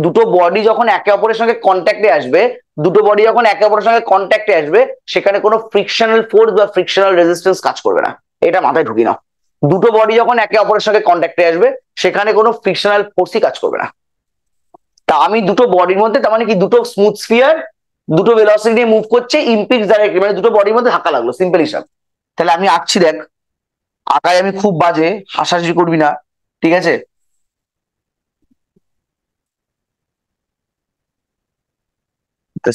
দুটো বডি যখন একে অপরের সঙ্গে কন্ট্যাক্টে আসবে, সেখানে কোনো ফ্রিকশনাল ফোর্স বা ফ্রিকশনাল রেজিস্ট্যান্স কাজ করবে না, এটা মাথায় ঢুকি নাও। দুটো বডি যখন একে অপরের সঙ্গে কন্ট্যাক্টে আসবে, সেখানে কোনো ফ্রিকশনাল ফোর্সই কাজ করবে না। তা আমি দুটো বডির মধ্যে, তার মানে কি দুটো স্মুথ স্ফিয়ার দুটো ভেলোসিটি নিয়ে মুভ করছে, ইম্পিক্স ডাইরেক্টলি, মানে দুটো বডির মধ্যে ধাক্কা লাগলো, সিম্পল হিসাব। তাহলে আমি আঁকছি, দেখ আঁকায় আমি খুব বাজে, হাসাহাসি করবি না, ঠিক আছে?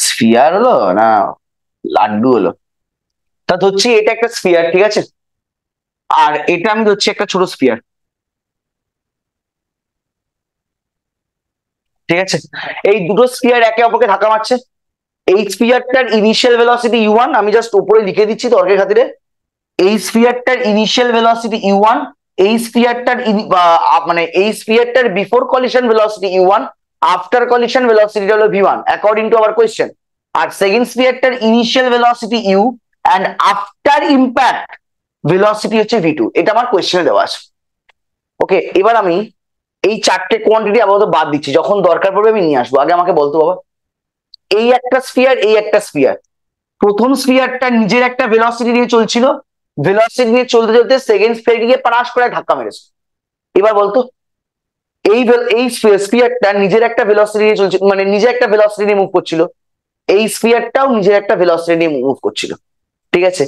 স্ফিয়ার হলো না লাড্ডু হলো? তা ধরছি এটা একটা স্ফিয়ার, ঠিক আছে, আর এটা আমি ধরছি একটা ছোট স্ফিয়ার। ঠিক আছে, এই দুটো স্ফিয়ার একে অপরকে ধাক্কা মারছে। এই স্ফিয়ারটার ইনিশিয়াল ভেলোসিটি u1, আমি জাস্ট উপরে লিখে দিচ্ছি তর্কের খাতিরে। এই স্ফিয়ারটার ইনিশিয়াল ভেলোসিটি u1, এই স্ফিয়ারটার before collision velocity u1, after collision velocity হলো v1 according to our question. আর সেকেন্ড স্ফিয়ারটার initial velocity u and after impact velocity হচ্ছে v2, এটা আমার কোয়েশ্চেনে দেওয়া আছে। ওকে, এবার আমি এই চারটে কোয়ান্টিটি আপাতত বাদ দিচ্ছি, যখন দরকার পড়বে আমি নিয়ে আসবো। আগে আমাকে বলতো বাবা, এই একটা স্ফিয়ার, এই একটা স্ফিয়ার, প্রথম স্ফিয়ারটা নিজের একটা ভেলোসিটি নিয়ে চলছিল, ভেলোসিটি নিয়ে চলতে চলতে সেকেন্ড স্ফিয়ারকে গিয়ে পারাস করে ধাক্কা মেরেছে। এবার বলতো এই স্ফিয়ারটা নিজের একটা ভেলোসিটি নিয়ে চলছে, মানে নিজে একটা ভেলোসিটি নিয়ে মুভ করছিল, এই স্ফিয়ারটাও নিজের একটা ভেলোসিটি নিয়ে মুভ করছিল, ঠিক আছে।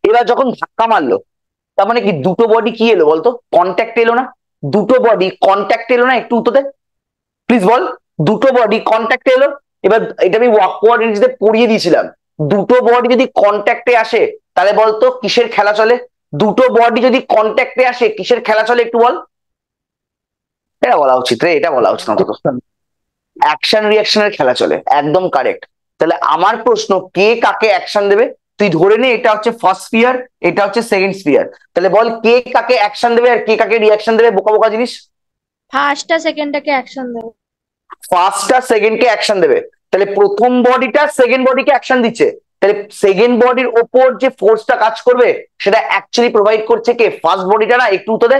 এবার যখন ধাক্কা মারলো, তার মানে কি দুটো বডি কি এলো বলতো, কন্ট্যাক্ট এলো না? দুটো বডি কন্ট্যাক্ট এলো না? একটু উত্তর দে প্লিজ বল। দুটো বডি কন্ট্যাক্ট এলো। এবার এটা আমি ওয়ার্ক কোঅর্ডিনেটসে পড়িয়ে দিয়েছিলাম, দুটো বডি যদি কন্ট্যাক্টে আসে তাহলে বলতো কিসের খেলা চলে? দুটো বডি যদি কন্ট্যাক্টে আসে কিসের খেলা চলে একটু বল। এটা বলা উচিত রে, এটা বলা উচিত অন্তত। অ্যাকশন রিয়াকশনের খেলা চলে, একদম কারেক্ট। তাহলে আমার প্রশ্ন, কে কাকে অ্যাকশন দেবে? তুই ধরে নে এটা হচ্ছে ফার্স্ট স্ফিয়ার, এটা হচ্ছে সেকেন্ড স্ফিয়ার, তাহলে বল কে কাকে অ্যাকশন দেবে আর কে কাকে রিয়াকশন দেবে? বোকা বোকা জিনিস। ফার্স্টটা সেকেন্ডটাকে অ্যাকশন দেবে। ফার্স্টটা সেকেন্ডকে অ্যাকশন দেবে, তাহলে প্রথম বডিটা সেকেন্ড বডিকে অ্যাকশন দিচ্ছে, তাহলে সেকেন্ড বডির ওপর যে ফোর্সটা কাজ করবে সেটা অ্যাকচুয়ালি প্রোভাইড করছে কে? ফার্স্ট বডিটা না? একটু উত্তর দে।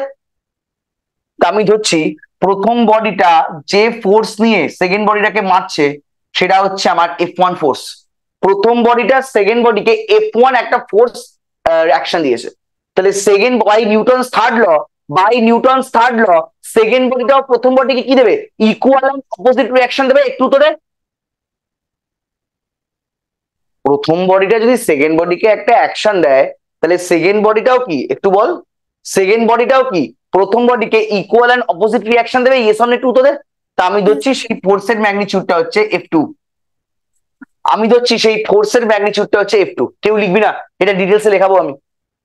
আমি ধরছি প্রথম বডিটা যে ফোর্স নিয়ে সেকেন্ড বডিটাকে মারছে সেটা হচ্ছে আমার F1 ফোর্স। প্রথম বডিটা সেকেন্ড বডিকে F1 একটা ফোর্স অ্যাকশন দিয়েছে, তাহলে second by Newton's third law second বডিটাও প্রথম বডিকে কি দেবে? ইকুয়াল এন্ড অপোজিট রিঅ্যাকশন দেবে। একটু তো দে। প্রথম বডিটা যদি সেকেন্ড বডিকে একটা অ্যাকশন দেয় তাহলে সেকেন্ড বডিটাও কি, একটু বল, সেকেন্ড বডিটাও কি প্রথম বডিকে ইকুয়াল এন্ড অপোজিট রিঅ্যাকশন দেবে? ইয়েস অর নো একটু তো দে। তা আমি ধরছি সেই ফোর্সের ম্যাগনিটিউডটা হচ্ছে F2। আমি ধরছি সেই ফোর্সের ম্যাগনিটিউডটা হচ্ছে F2। কেউ লিখবি না, এটা ডিটেলসে লেখাবো আমি।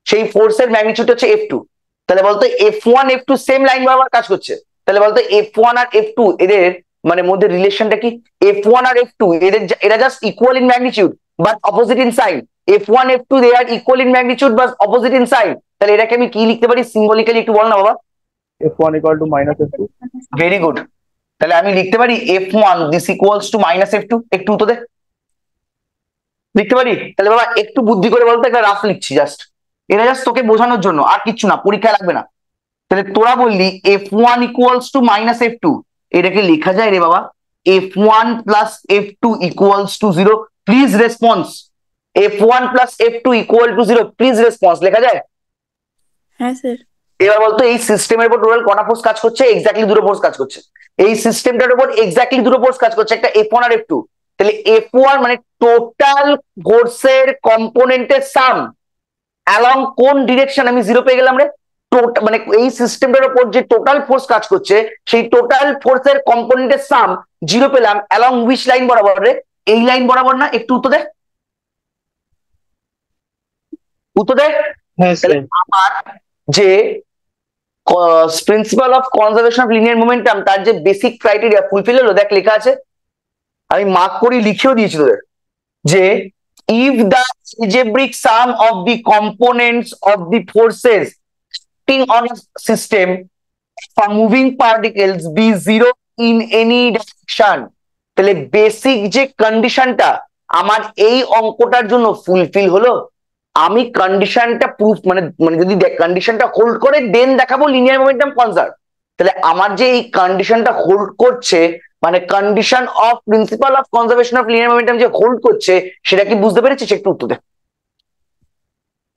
সেই ফোর্সের ম্যাগনিটিউড হচ্ছে F2। তাহলে বলতো F1 F2 সেম লাইন বরাবর কাজ করছে, তাহলে বলতো F1 আর F2 এদের মানে মধ্যে রিলেশনটা কি? F1 আর F2 এরা just equal in magnitude but opposite in sign. F1 F2 they are equal in magnitude but opposite in sign. তাহলে এটাকে আমি কি লিখতে পারি সিম্বলিক্যালি? একটু বল না বাবা। F1 equal to minus F2. Very good. তাহলে আমি লিখতে পারি F1 this equals to minus F2। একটু তো দে, লিখতে পারি? তাহলে বাবা একটু বুদ্ধি করে বলতে, একটা রাফ লিখছি জাস্ট, এটা জাস্ট তোকে বোঝানোর জন্য, আর কিচ্ছু না, পরীক্ষায় লাগবে না। তাহলে তোরা বললি F1 equals to minus F2, এটাকে লেখা যায় রে বাবা F1 plus F2 equals to 0। Please response. F1 plus F2 equal to 0, please response. লেখা যায়? হ্যাঁ স্যার। এবার বলতো এই সিস্টেমের উপর টোটাল কটা ফোর্স কাজ করছে? এক্স্যাক্টলি দুটো ফোর্স কাজ করছে। এই সিস্টেমটার উপর এক্স্যাক্টলি দুটো ফোর্স কাজ করছে, একটা F1 আর F2। তাহলে F1 মানে টোটাল ফোর্সের কম্পোনেন্টের সাম অ্যালং কোন ডিরেকশন? আমি 0 পেয়ে গেলাম রে। মানে এই সিস্টেমটার উপর যে টোটাল ফোর্স কাজ করছে সেই টোটাল ফোর্সের কম্পোনেন্টের সাম 0 পেলাম অ্যালং উইচ লাইন বরাবর রে? এই লাইন বরাবর না? একটু উত্তর দে, উত্তর দে। হ্যাঁ স্যার। আমার যে principal of conservation of linear momentum তার যে বেসিক ক্রাইটেরিয়া ফুলফিল হলো, দেখ লেখা আছে, আমি মার্ক করে লিখেও দিয়েছি তোদের, যে if the algebraic sum of the components of the forces acting on a system for moving particles be 0 in any direction, তাহলে বেসিক যে কন্ডিশনটা আমার এই অঙ্কটার জন্য ফুলফিল হলো। আমি কন্ডিশনটা প্রুফ মানে মানে যদি কন্ডিশনটা হোল্ড করে দেন দেখাবো লিনিয়ার মোমেন্টাম কনজার্ভ। তাহলে আমার যে এই কন্ডিশনটা হোল্ড করছে, মানে condition of principal of conservation of linear momentum যে হোল্ড করছে, সেটা কি বুঝতে পেরেছিস? একটু উত্তর দে।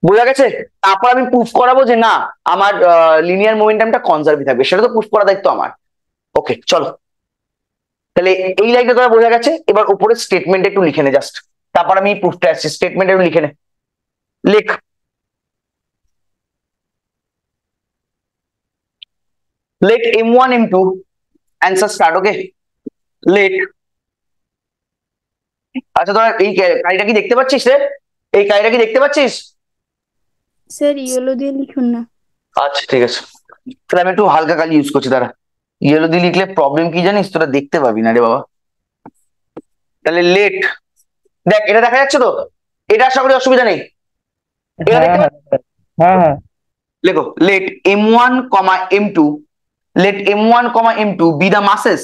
বোঝা গেছে? তারপর আমি প্রুফ করাবো যে না আমার লিনিয়ার মোমেন্টামটা কনজার্ভই থাকবে, সেটা তো প্রুফ করার দায়িত্ব আমার। ওকে চলো, তাহলে এই লাইনটা তোরা বোঝা গেছে। এবার উপরে স্টেটমেন্ট একটু লিখে নে জাস্ট, তারপর আমি প্রুফটা আসছি। স্টেটমেন্ট একটু লিখে নে, লিখ। Let M1 M2 answer start. Okay, let। আচ্ছা তোরা এই কারিটা কি দেখতে পাচ্ছিস রে? এই কারিটা কি দেখতে পাচ্ছিস? স্যার ইয়েলো দিয়ে লিখুন না। আচ্ছা ঠিক আছে, তাহলে আমি একটু হালকা কালি ইউজ করছি। তারা ইয়েলো দিয়ে লিখলে প্রবলেম কি জানিস, তোরা দেখতে পাবি না রে বাবা। তাহলে লেট, দেখ এটা দেখা যাচ্ছে তো, এটা আশা করি অসুবিধা নেই। এটা দেখতে পাচ্ছিস? হ্যাঁ হ্যাঁ। লেখো let M1, M2, let M1, M2 be the masses,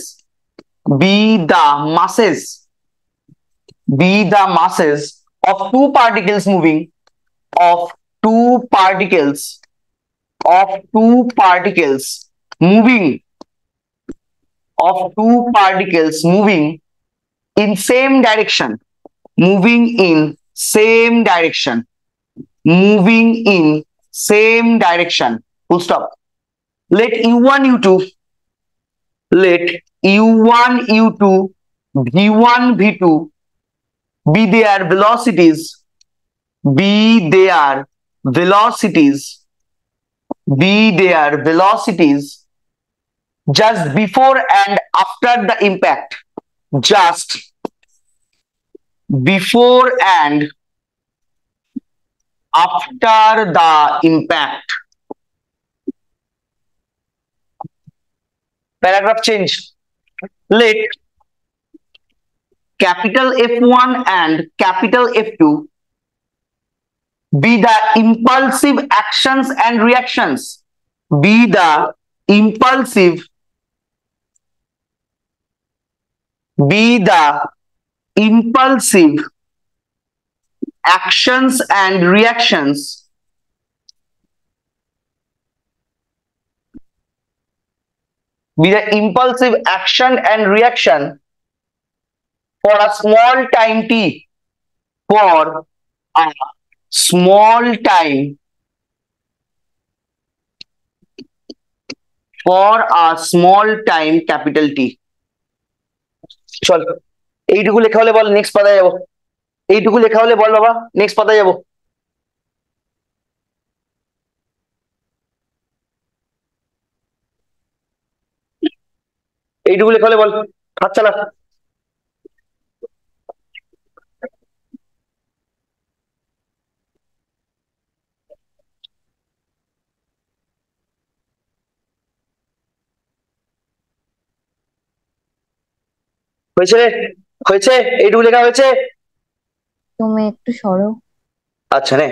be the masses, be the masses of two particles moving, of two particles, of two particles moving, of two particles moving in same direction, moving in same direction, moving in same direction, full stop. Let U1, U2 let u1 u2 v1 v2 be their velocities just before and after the impact, just before and after the impact. Paragraph change. Let capital F1 and capital F2 be the impulsive actions and reactions. Be the impulsive actions and reactions for a small time t, for a small time capital T. চল এইটুকু লেখা হলে বল নেক্সট পাতায় যাবো। এইটুকু লেখা হলে বল বাবা নেক্সট পাতায় যাবো। এইটুকু লেখা হলে বল, হাত চালা। হয়েছে হয়েছে এইটুকু লেখা হয়েছে? তুমি একটু সরো। আচ্ছা রে,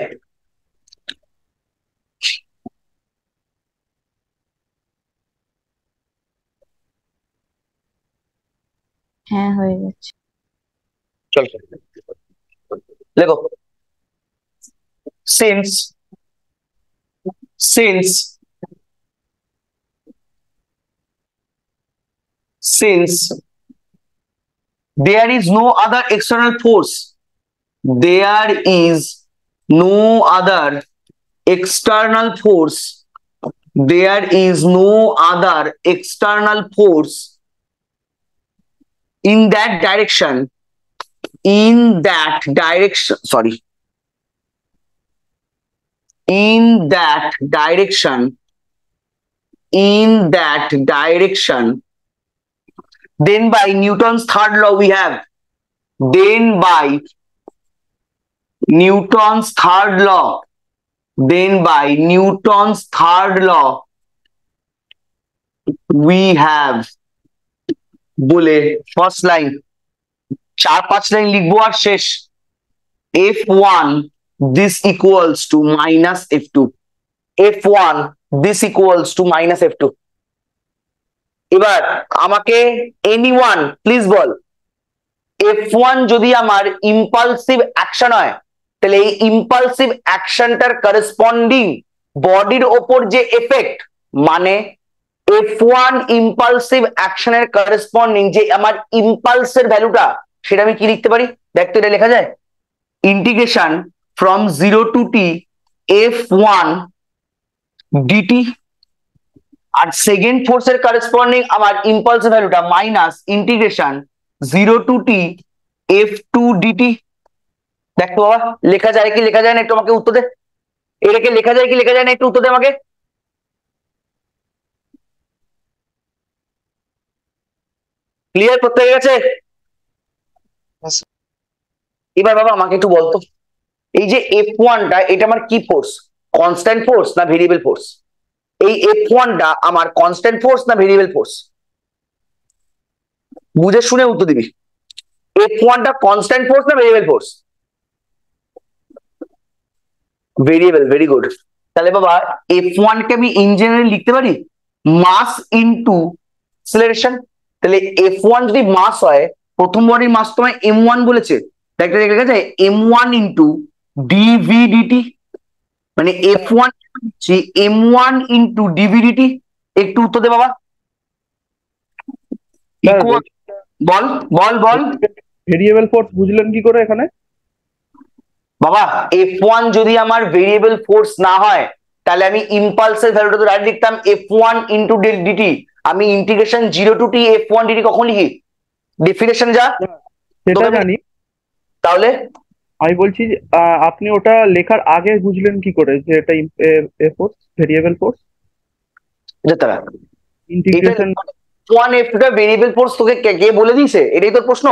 হ্যাঁ হয়ে গেছে। চল লেখো। since there is no other external force, there is no other external force in that direction then by Newton's third law we have বলে ফার্স্ট লাইন 4-5 লাইন লিখবো আর শেষ। F1 this equals to minus F2, F1 this equals to minus F2। এবার আমাকে এনিওয়ান প্লিজ বল, F1 যদি আমার ইম্পালসিভ অ্যাকশন হয় তাহলে এই ইম্পালসিভ অ্যাকশনটার করেসপন্ডিং বডির ওপর যে এফেক্ট, মানে F1 ইম্পালসিভ অ্যাকশনের করেসপন্ডিং যে আমার ইম্পালসের ভ্যালুটা, সেটা আমি কি লিখতে পারি দেখ তো, এটা লেখা যায় integration from 0 to t F1 dt, আর সেকেন্ড ফোর্সের করেসপন্ডিং আমার ইম্পালসের ভ্যালুটা minus integration 0 to t F2 dt। দেখো বাবা লেখা যায় কি লেখা যায় না, একটু আমাকে উত্তর দে। এটাকে লেখা যায় কি লেখা যায় না, একটু উত্তর দে আমাকে। ক্লিয়ার প্রত্যেকের কাছে? এবার বাবা আমাকে একটু বলতো, এই যে F1টা এটা আমার কি ফোর্স, কনস্ট্যান্ট ফোর্স না ভেরিয়েবল ফোর্স? এই F1টা আমার কনস্ট্যান্ট ফোর্স না ভেরিয়েবল ফোর্স? বুঝে শুনে উত্তর দিবি। F1টা কনস্ট্যান্ট ফোর্স না variable force? Variable, very good. তাহলে বাবা F1 কে আমি ইন জেনারেল লিখতে পারি মাস ইনটু অ্যাক্সিলারেশন। তাহলে F1 যদি মাস হয়, প্রথম বডির মাস তোমায় m1 বলেছে, দেখা যায় m1 ইনটু dv dt, মানে F1 m1 into dv dt। একটু উত্তর দে বাবা, বল বল বল। ভেরিয়েবল ফোর্স বুঝলেন কি করে এখানে? বাবা F1 যদি আমার ভেরিয়েবল ফোর্স না হয় তাহলে আমি ইম্পালসের ভ্যালুটা তো ডাইরেক্ট লিখতাম F1 ইনটু dt, আমি integration 0 to t f1 dt কখন লিখি? ডেফিনেশন যা সেটা তোকে- জানি। তাহলে আমি বলছি যে, আপনি ওটা লেখার আগে বুঝলেন কি করে যে এটা ফোর্স, ভেরিয়েবল ফোর্স? যেতে হবে ইন্টিগ্রেশন। f1 f2 টা ভেরিয়েবল ফোর্স তোকে কে বলে দিয়েছে? এটাই তোর প্রশ্ন।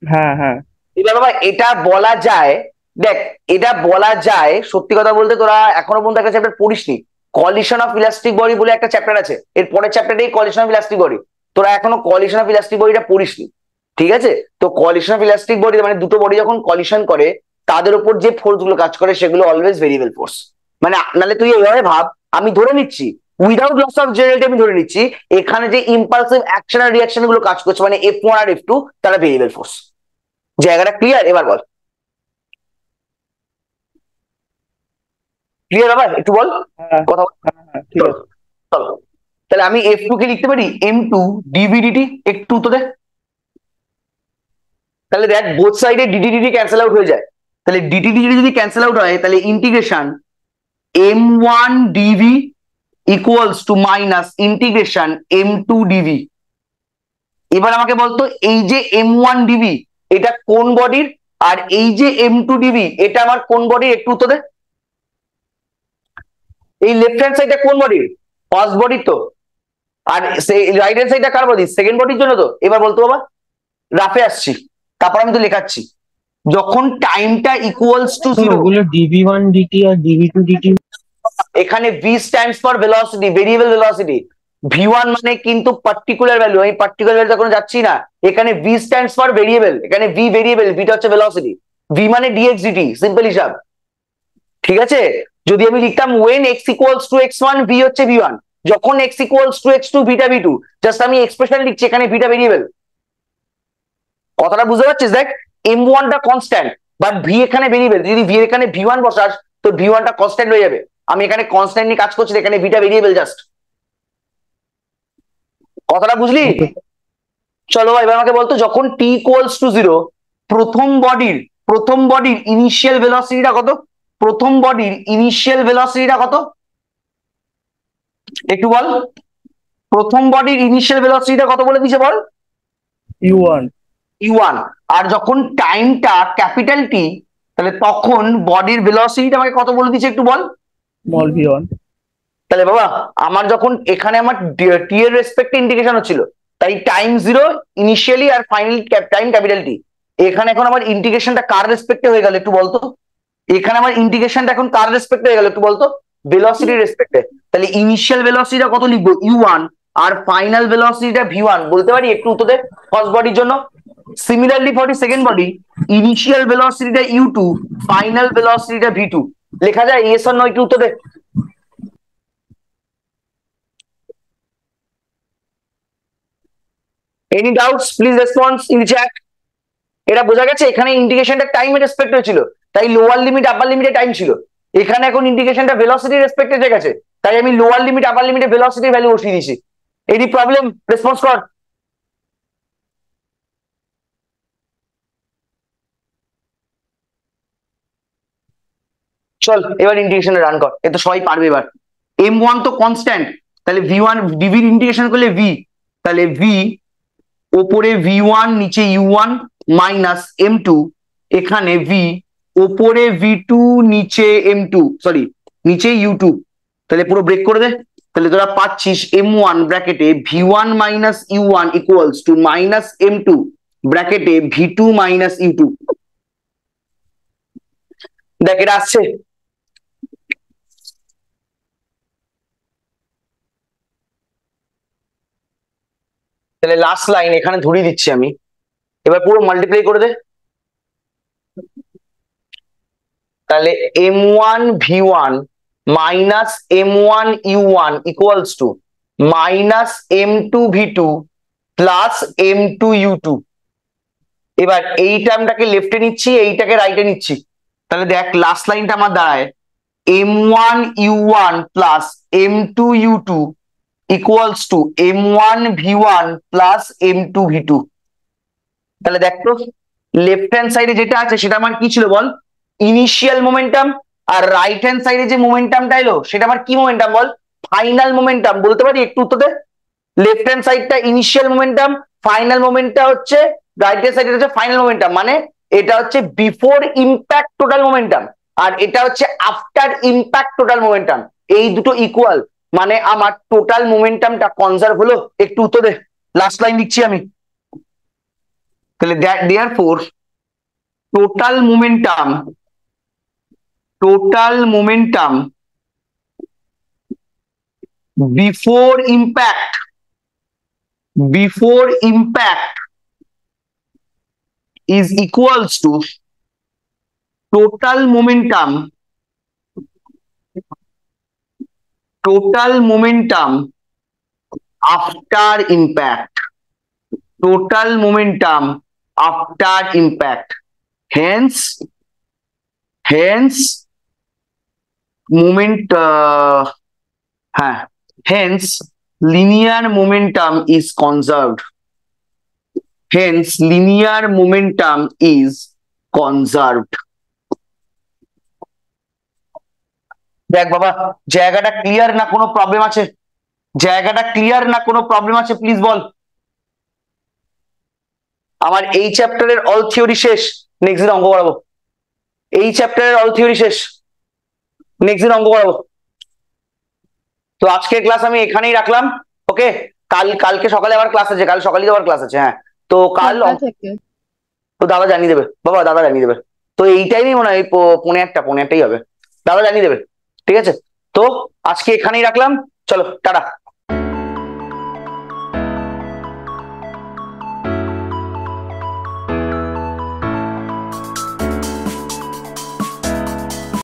হ্যাঁ হ্যাঁ। এবার বাবা এটা বলা যায়, দেখ এটা বলা যায়, সত্যি কথা বলতে তোরা এখনো পর্যন্ত একটা চ্যাপ্টার পড়িসনি, কলিশন অফ ইলাস্টিক বডি বলে একটা চ্যাপ্টার আছে, এর পরের চ্যাপ্টারটাই কলিশন অফ ইলাস্টিক বডি। তোরা এখনো কলিশন অফ ইলাস্টিক বডিটা পড়িসনি, ঠিক আছে? তো কলিশন অফ ইলাস্টিক বডি মানে দুটো বডি যখন কলিশন করে তাদের উপর যে ফোর্স গুলো কাজ করে সেগুলো অলওয়েজ ভেরিয়েবল ফোর্স। মানে নাহলে তুই এইভাবে ভাব, আমি ধরে নিচ্ছি উইদাউট লস অফ জেনারেলিটি, আমি ধরে নিচ্ছি এখানে যে ইম্পালসিভ অ্যাকশন আর রিঅ্যাকশন গুলো কাজ করছে মানে f1 আর f2 তারা ভেরিয়েবল ফোর্স। জায়গাটা ক্লিয়ার? এবার বল, ক্লিয়ার আবার একটু বল হ্যাঁ কথা বল। হ্যাঁ, ঠিক আছে। চলো তাহলে আমি f2 কে লিখতে পারি m2 dvdt, একটু তো দেখ, তাহলে দেখ বোথ সাইডে dt ক্যান্সেল আউট হয়ে যায়, তাহলে dt যদি ক্যান্সেল আউট হয় তাহলে integration m1 dv equals to minus integration m2 dv। এবার আমাকে বলতো এই যে m1 dv এটা কোন বডির, আর এই যে m2 dv এটা আমার কোন বডির, একটু তো দে। এই লেফট হ্যান্ড সাইডটা কোন বডির? ফার্স্ট বডির তো, আর রাইট হ্যান্ড সাইডটা কার বডি? সেকেন্ড বডির জন্য তো। এবার বলতো বাবা, রাফে আসছি, তারপর আমি তো লেখাচ্ছি, যখন টাইমটা ইকুয়ালস টু 0, ওগুলো dv1 dt আর dv2 dt। এখানে v stands for velocity, variable velocity. v1 মানে কিন্তু পার্টিকুলার ভ্যালু, আমি পার্টিকুলার ভ্যালু কোনো যাচ্ছি না, এখানে v স্ট্যান্ডস ফর ভেরিয়েবল, এখানে v ভেরিয়েবল, vটা হচ্ছে ভেলোসিটি, v মানে dx dt, সিম্পল হিসাব, ঠিক আছে? যদি আমি লিখতাম when x equals to x1 v হচ্ছে v1, যখন x equals to x2 vটা v2, just আমি এক্সপ্রেশন লিখছি, এখানে vটা ভেরিয়েবল। কথাটা বুঝতে পারছিস? দেখ m1 টা কনস্ট্যান্ট বাট v এখানে ভেরিয়েবল, যদি v এখানে v1 বসাস তো v1 টা কনস্ট্যান্ট হয়ে যাবে, আমি এখানে কনস্ট্যান্ট নিয়ে কাজ করছি, এখানে vটা ভেরিয়েবল জাস্ট। কথাটা বুঝলি? চলো এবার আমাকে বলতো যখন t equals to 0 প্রথম বডির ইনিশিয়াল ভেলোসিটিটা কত? প্রথম বডির ইনিশিয়াল ভেলোসিটিটা কত একটু বল, প্রথম বডির ইনিশিয়াল ভেলোসিটিটা কত বলে দিয়েছে বল? u1। u1। আর যখন টাইমটা ক্যাপিটাল টি, তাহলে তখন বডির ভেলোসিটিটা আমাকে কত বলে দিয়েছে একটু বল? Small v1। তাহলে বাবা আমার যখন এখানে আমার টি এর রেসপেক্টে ইন্টিগ্রেশন হচ্ছিল, তাই টাইম 0 ইনিশিয়ালি আর ফাইনালি টাইম ক্যাপিটাল টি, এখানে এখন আমার ইন্টিগ্রেশনটা কার রেসপেক্টে হয়ে গেল একটু বলতো? এখানে আমার ইন্টিগ্রেশনটা এখন কার রেসপেক্টে হয়ে গেল একটু বলতো? ভেলোসিটির রেসপেক্টে। তাহলে ইনিশিয়াল ভেলোসিটিটা কত লিখবো? u1, আর ফাইনাল ভেলোসিটিটা v1 বলতে পারি একটু উত্তর দে ফার্স্ট বডির জন্য। Similarly for second body, initial ভেলোসিটিটা u2, ফাইনাল ভেলোসিটিটা v2, লেখা যায় ইয়েস অর নো একটু উত্তর দে। Any doubts please response in chat. এটা বোঝা গেছে? এখানে ইন্টিগ্রেশনটা টাইমের রেসপেক্টে ছিল, তাই লোয়ার লিমিট আপার লিমিটে টাইম ছিল, এখানে এখন ইন্টিগ্রেশনটা ভেলোসিটির রেসপেক্টে হয়ে গেছে, তাই আমি লোয়ার লিমিট আপার লিমিটে ভেলোসিটির ভ্যালু বসিয়ে দিয়েছি। Any problem? রেসপন্স কর। চল এবার ইন্টিগ্রেশনে রান কর, এ তো সবাই পারবে এবার। m1 তো কনস্ট্যান্ট, তাহলে v1 dv ইন্টিগ্রেশন করলে v, তাহলে v ওপরে v1 নিচে u1 মাইনাস m2, এখানে v ওপরে v2 নিচে m2, সরি নিচে u2, তাহলে পুরো ব্রেক করে দে। তাহলে তোরা পাচ্ছিস m1 ব্র্যাকেটে v1 minus u1 equals to minus m2 ব্র্যাকেটে v2 মাইনাস u2। দেখ এটা আসছে, তাহলে লাস্ট লাইন এখানে ধরিয়ে দিচ্ছি আমি, এবার পুরো মাল্টিপ্লাই করে দে। তাহলে m1 v1 minus m1 u1 equals to minus m2 v2 plus m2 u2। এবার এই টার্মটাকে লেফটে নিচ্ছি, এইটাকে রাইটে নিচ্ছি, তাহলে দেখ লাস্ট লাইনটা আমার দাঁড়ায় m1 u1 plus m2 u2 equals to m1 v1 plus m2 v2। তাহলে দেখ তো লেফট হ্যান্ড সাইডে যেটা আছে সেটা আমার কি ছিল বল? ইনিশিয়াল মোমেন্টাম, আর রাইট হ্যান্ড সাইডে যে মোমেন্টামটা এলো সেটা আমার কি মোমেন্টাম বল? ফাইনাল মোমেন্টাম বলতে পারি একটু উত্তর দে। লেফট হ্যান্ড সাইডটা ইনিশিয়াল মোমেন্টাম, ফাইনাল মোমেন্টটা হচ্ছে রাইট হ্যান্ড সাইডে হচ্ছে ফাইনাল মোমেন্টাম, মানে এটা হচ্ছে বিফোর ইম্প্যাক্ট টোটাল মোমেন্টাম আর এটা হচ্ছে আফটার ইম্প্যাক্ট টোটাল মোমেন্টাম। এই দুটো ইকুয়াল, মানে আমার টোটাল মোমেন্টামটা কনজার্ভ হলো। একটু উত্তর দে, লাস্ট লাইন লিখছি আমি। তাহলে therefore total momentum before impact is equals to total momentum after impact, hence linear momentum is conserved. দেখ বাবা, জায়গাটা ক্লিয়ার না কোনো প্রবলেম আছে? প্লিজ বল। আমার এই চ্যাপ্টারের অল থিওরি শেষ, নেক্সট দিন অঙ্ক করাবো। এই চ্যাপ্টারের অল থিওরি শেষ, নেক্সট দিন অঙ্ক করাবো। তো আজকের ক্লাস আমি এখানেই রাখলাম। ওকে, কালকে সকালে আবার ক্লাস আছে, কাল সকালেই আবার ক্লাস আছে। হ্যাঁ, তো কাল তো দাদা জানিয়ে দেবে বাবা, দাদা জানিয়ে দেবে। তো এই টাইমই মনে হয় 1:45 হবে, দাদা জানিয়ে দেবে। ঠিক আছে, তো আজকে এখানেই রাখলাম, চলো টাটা।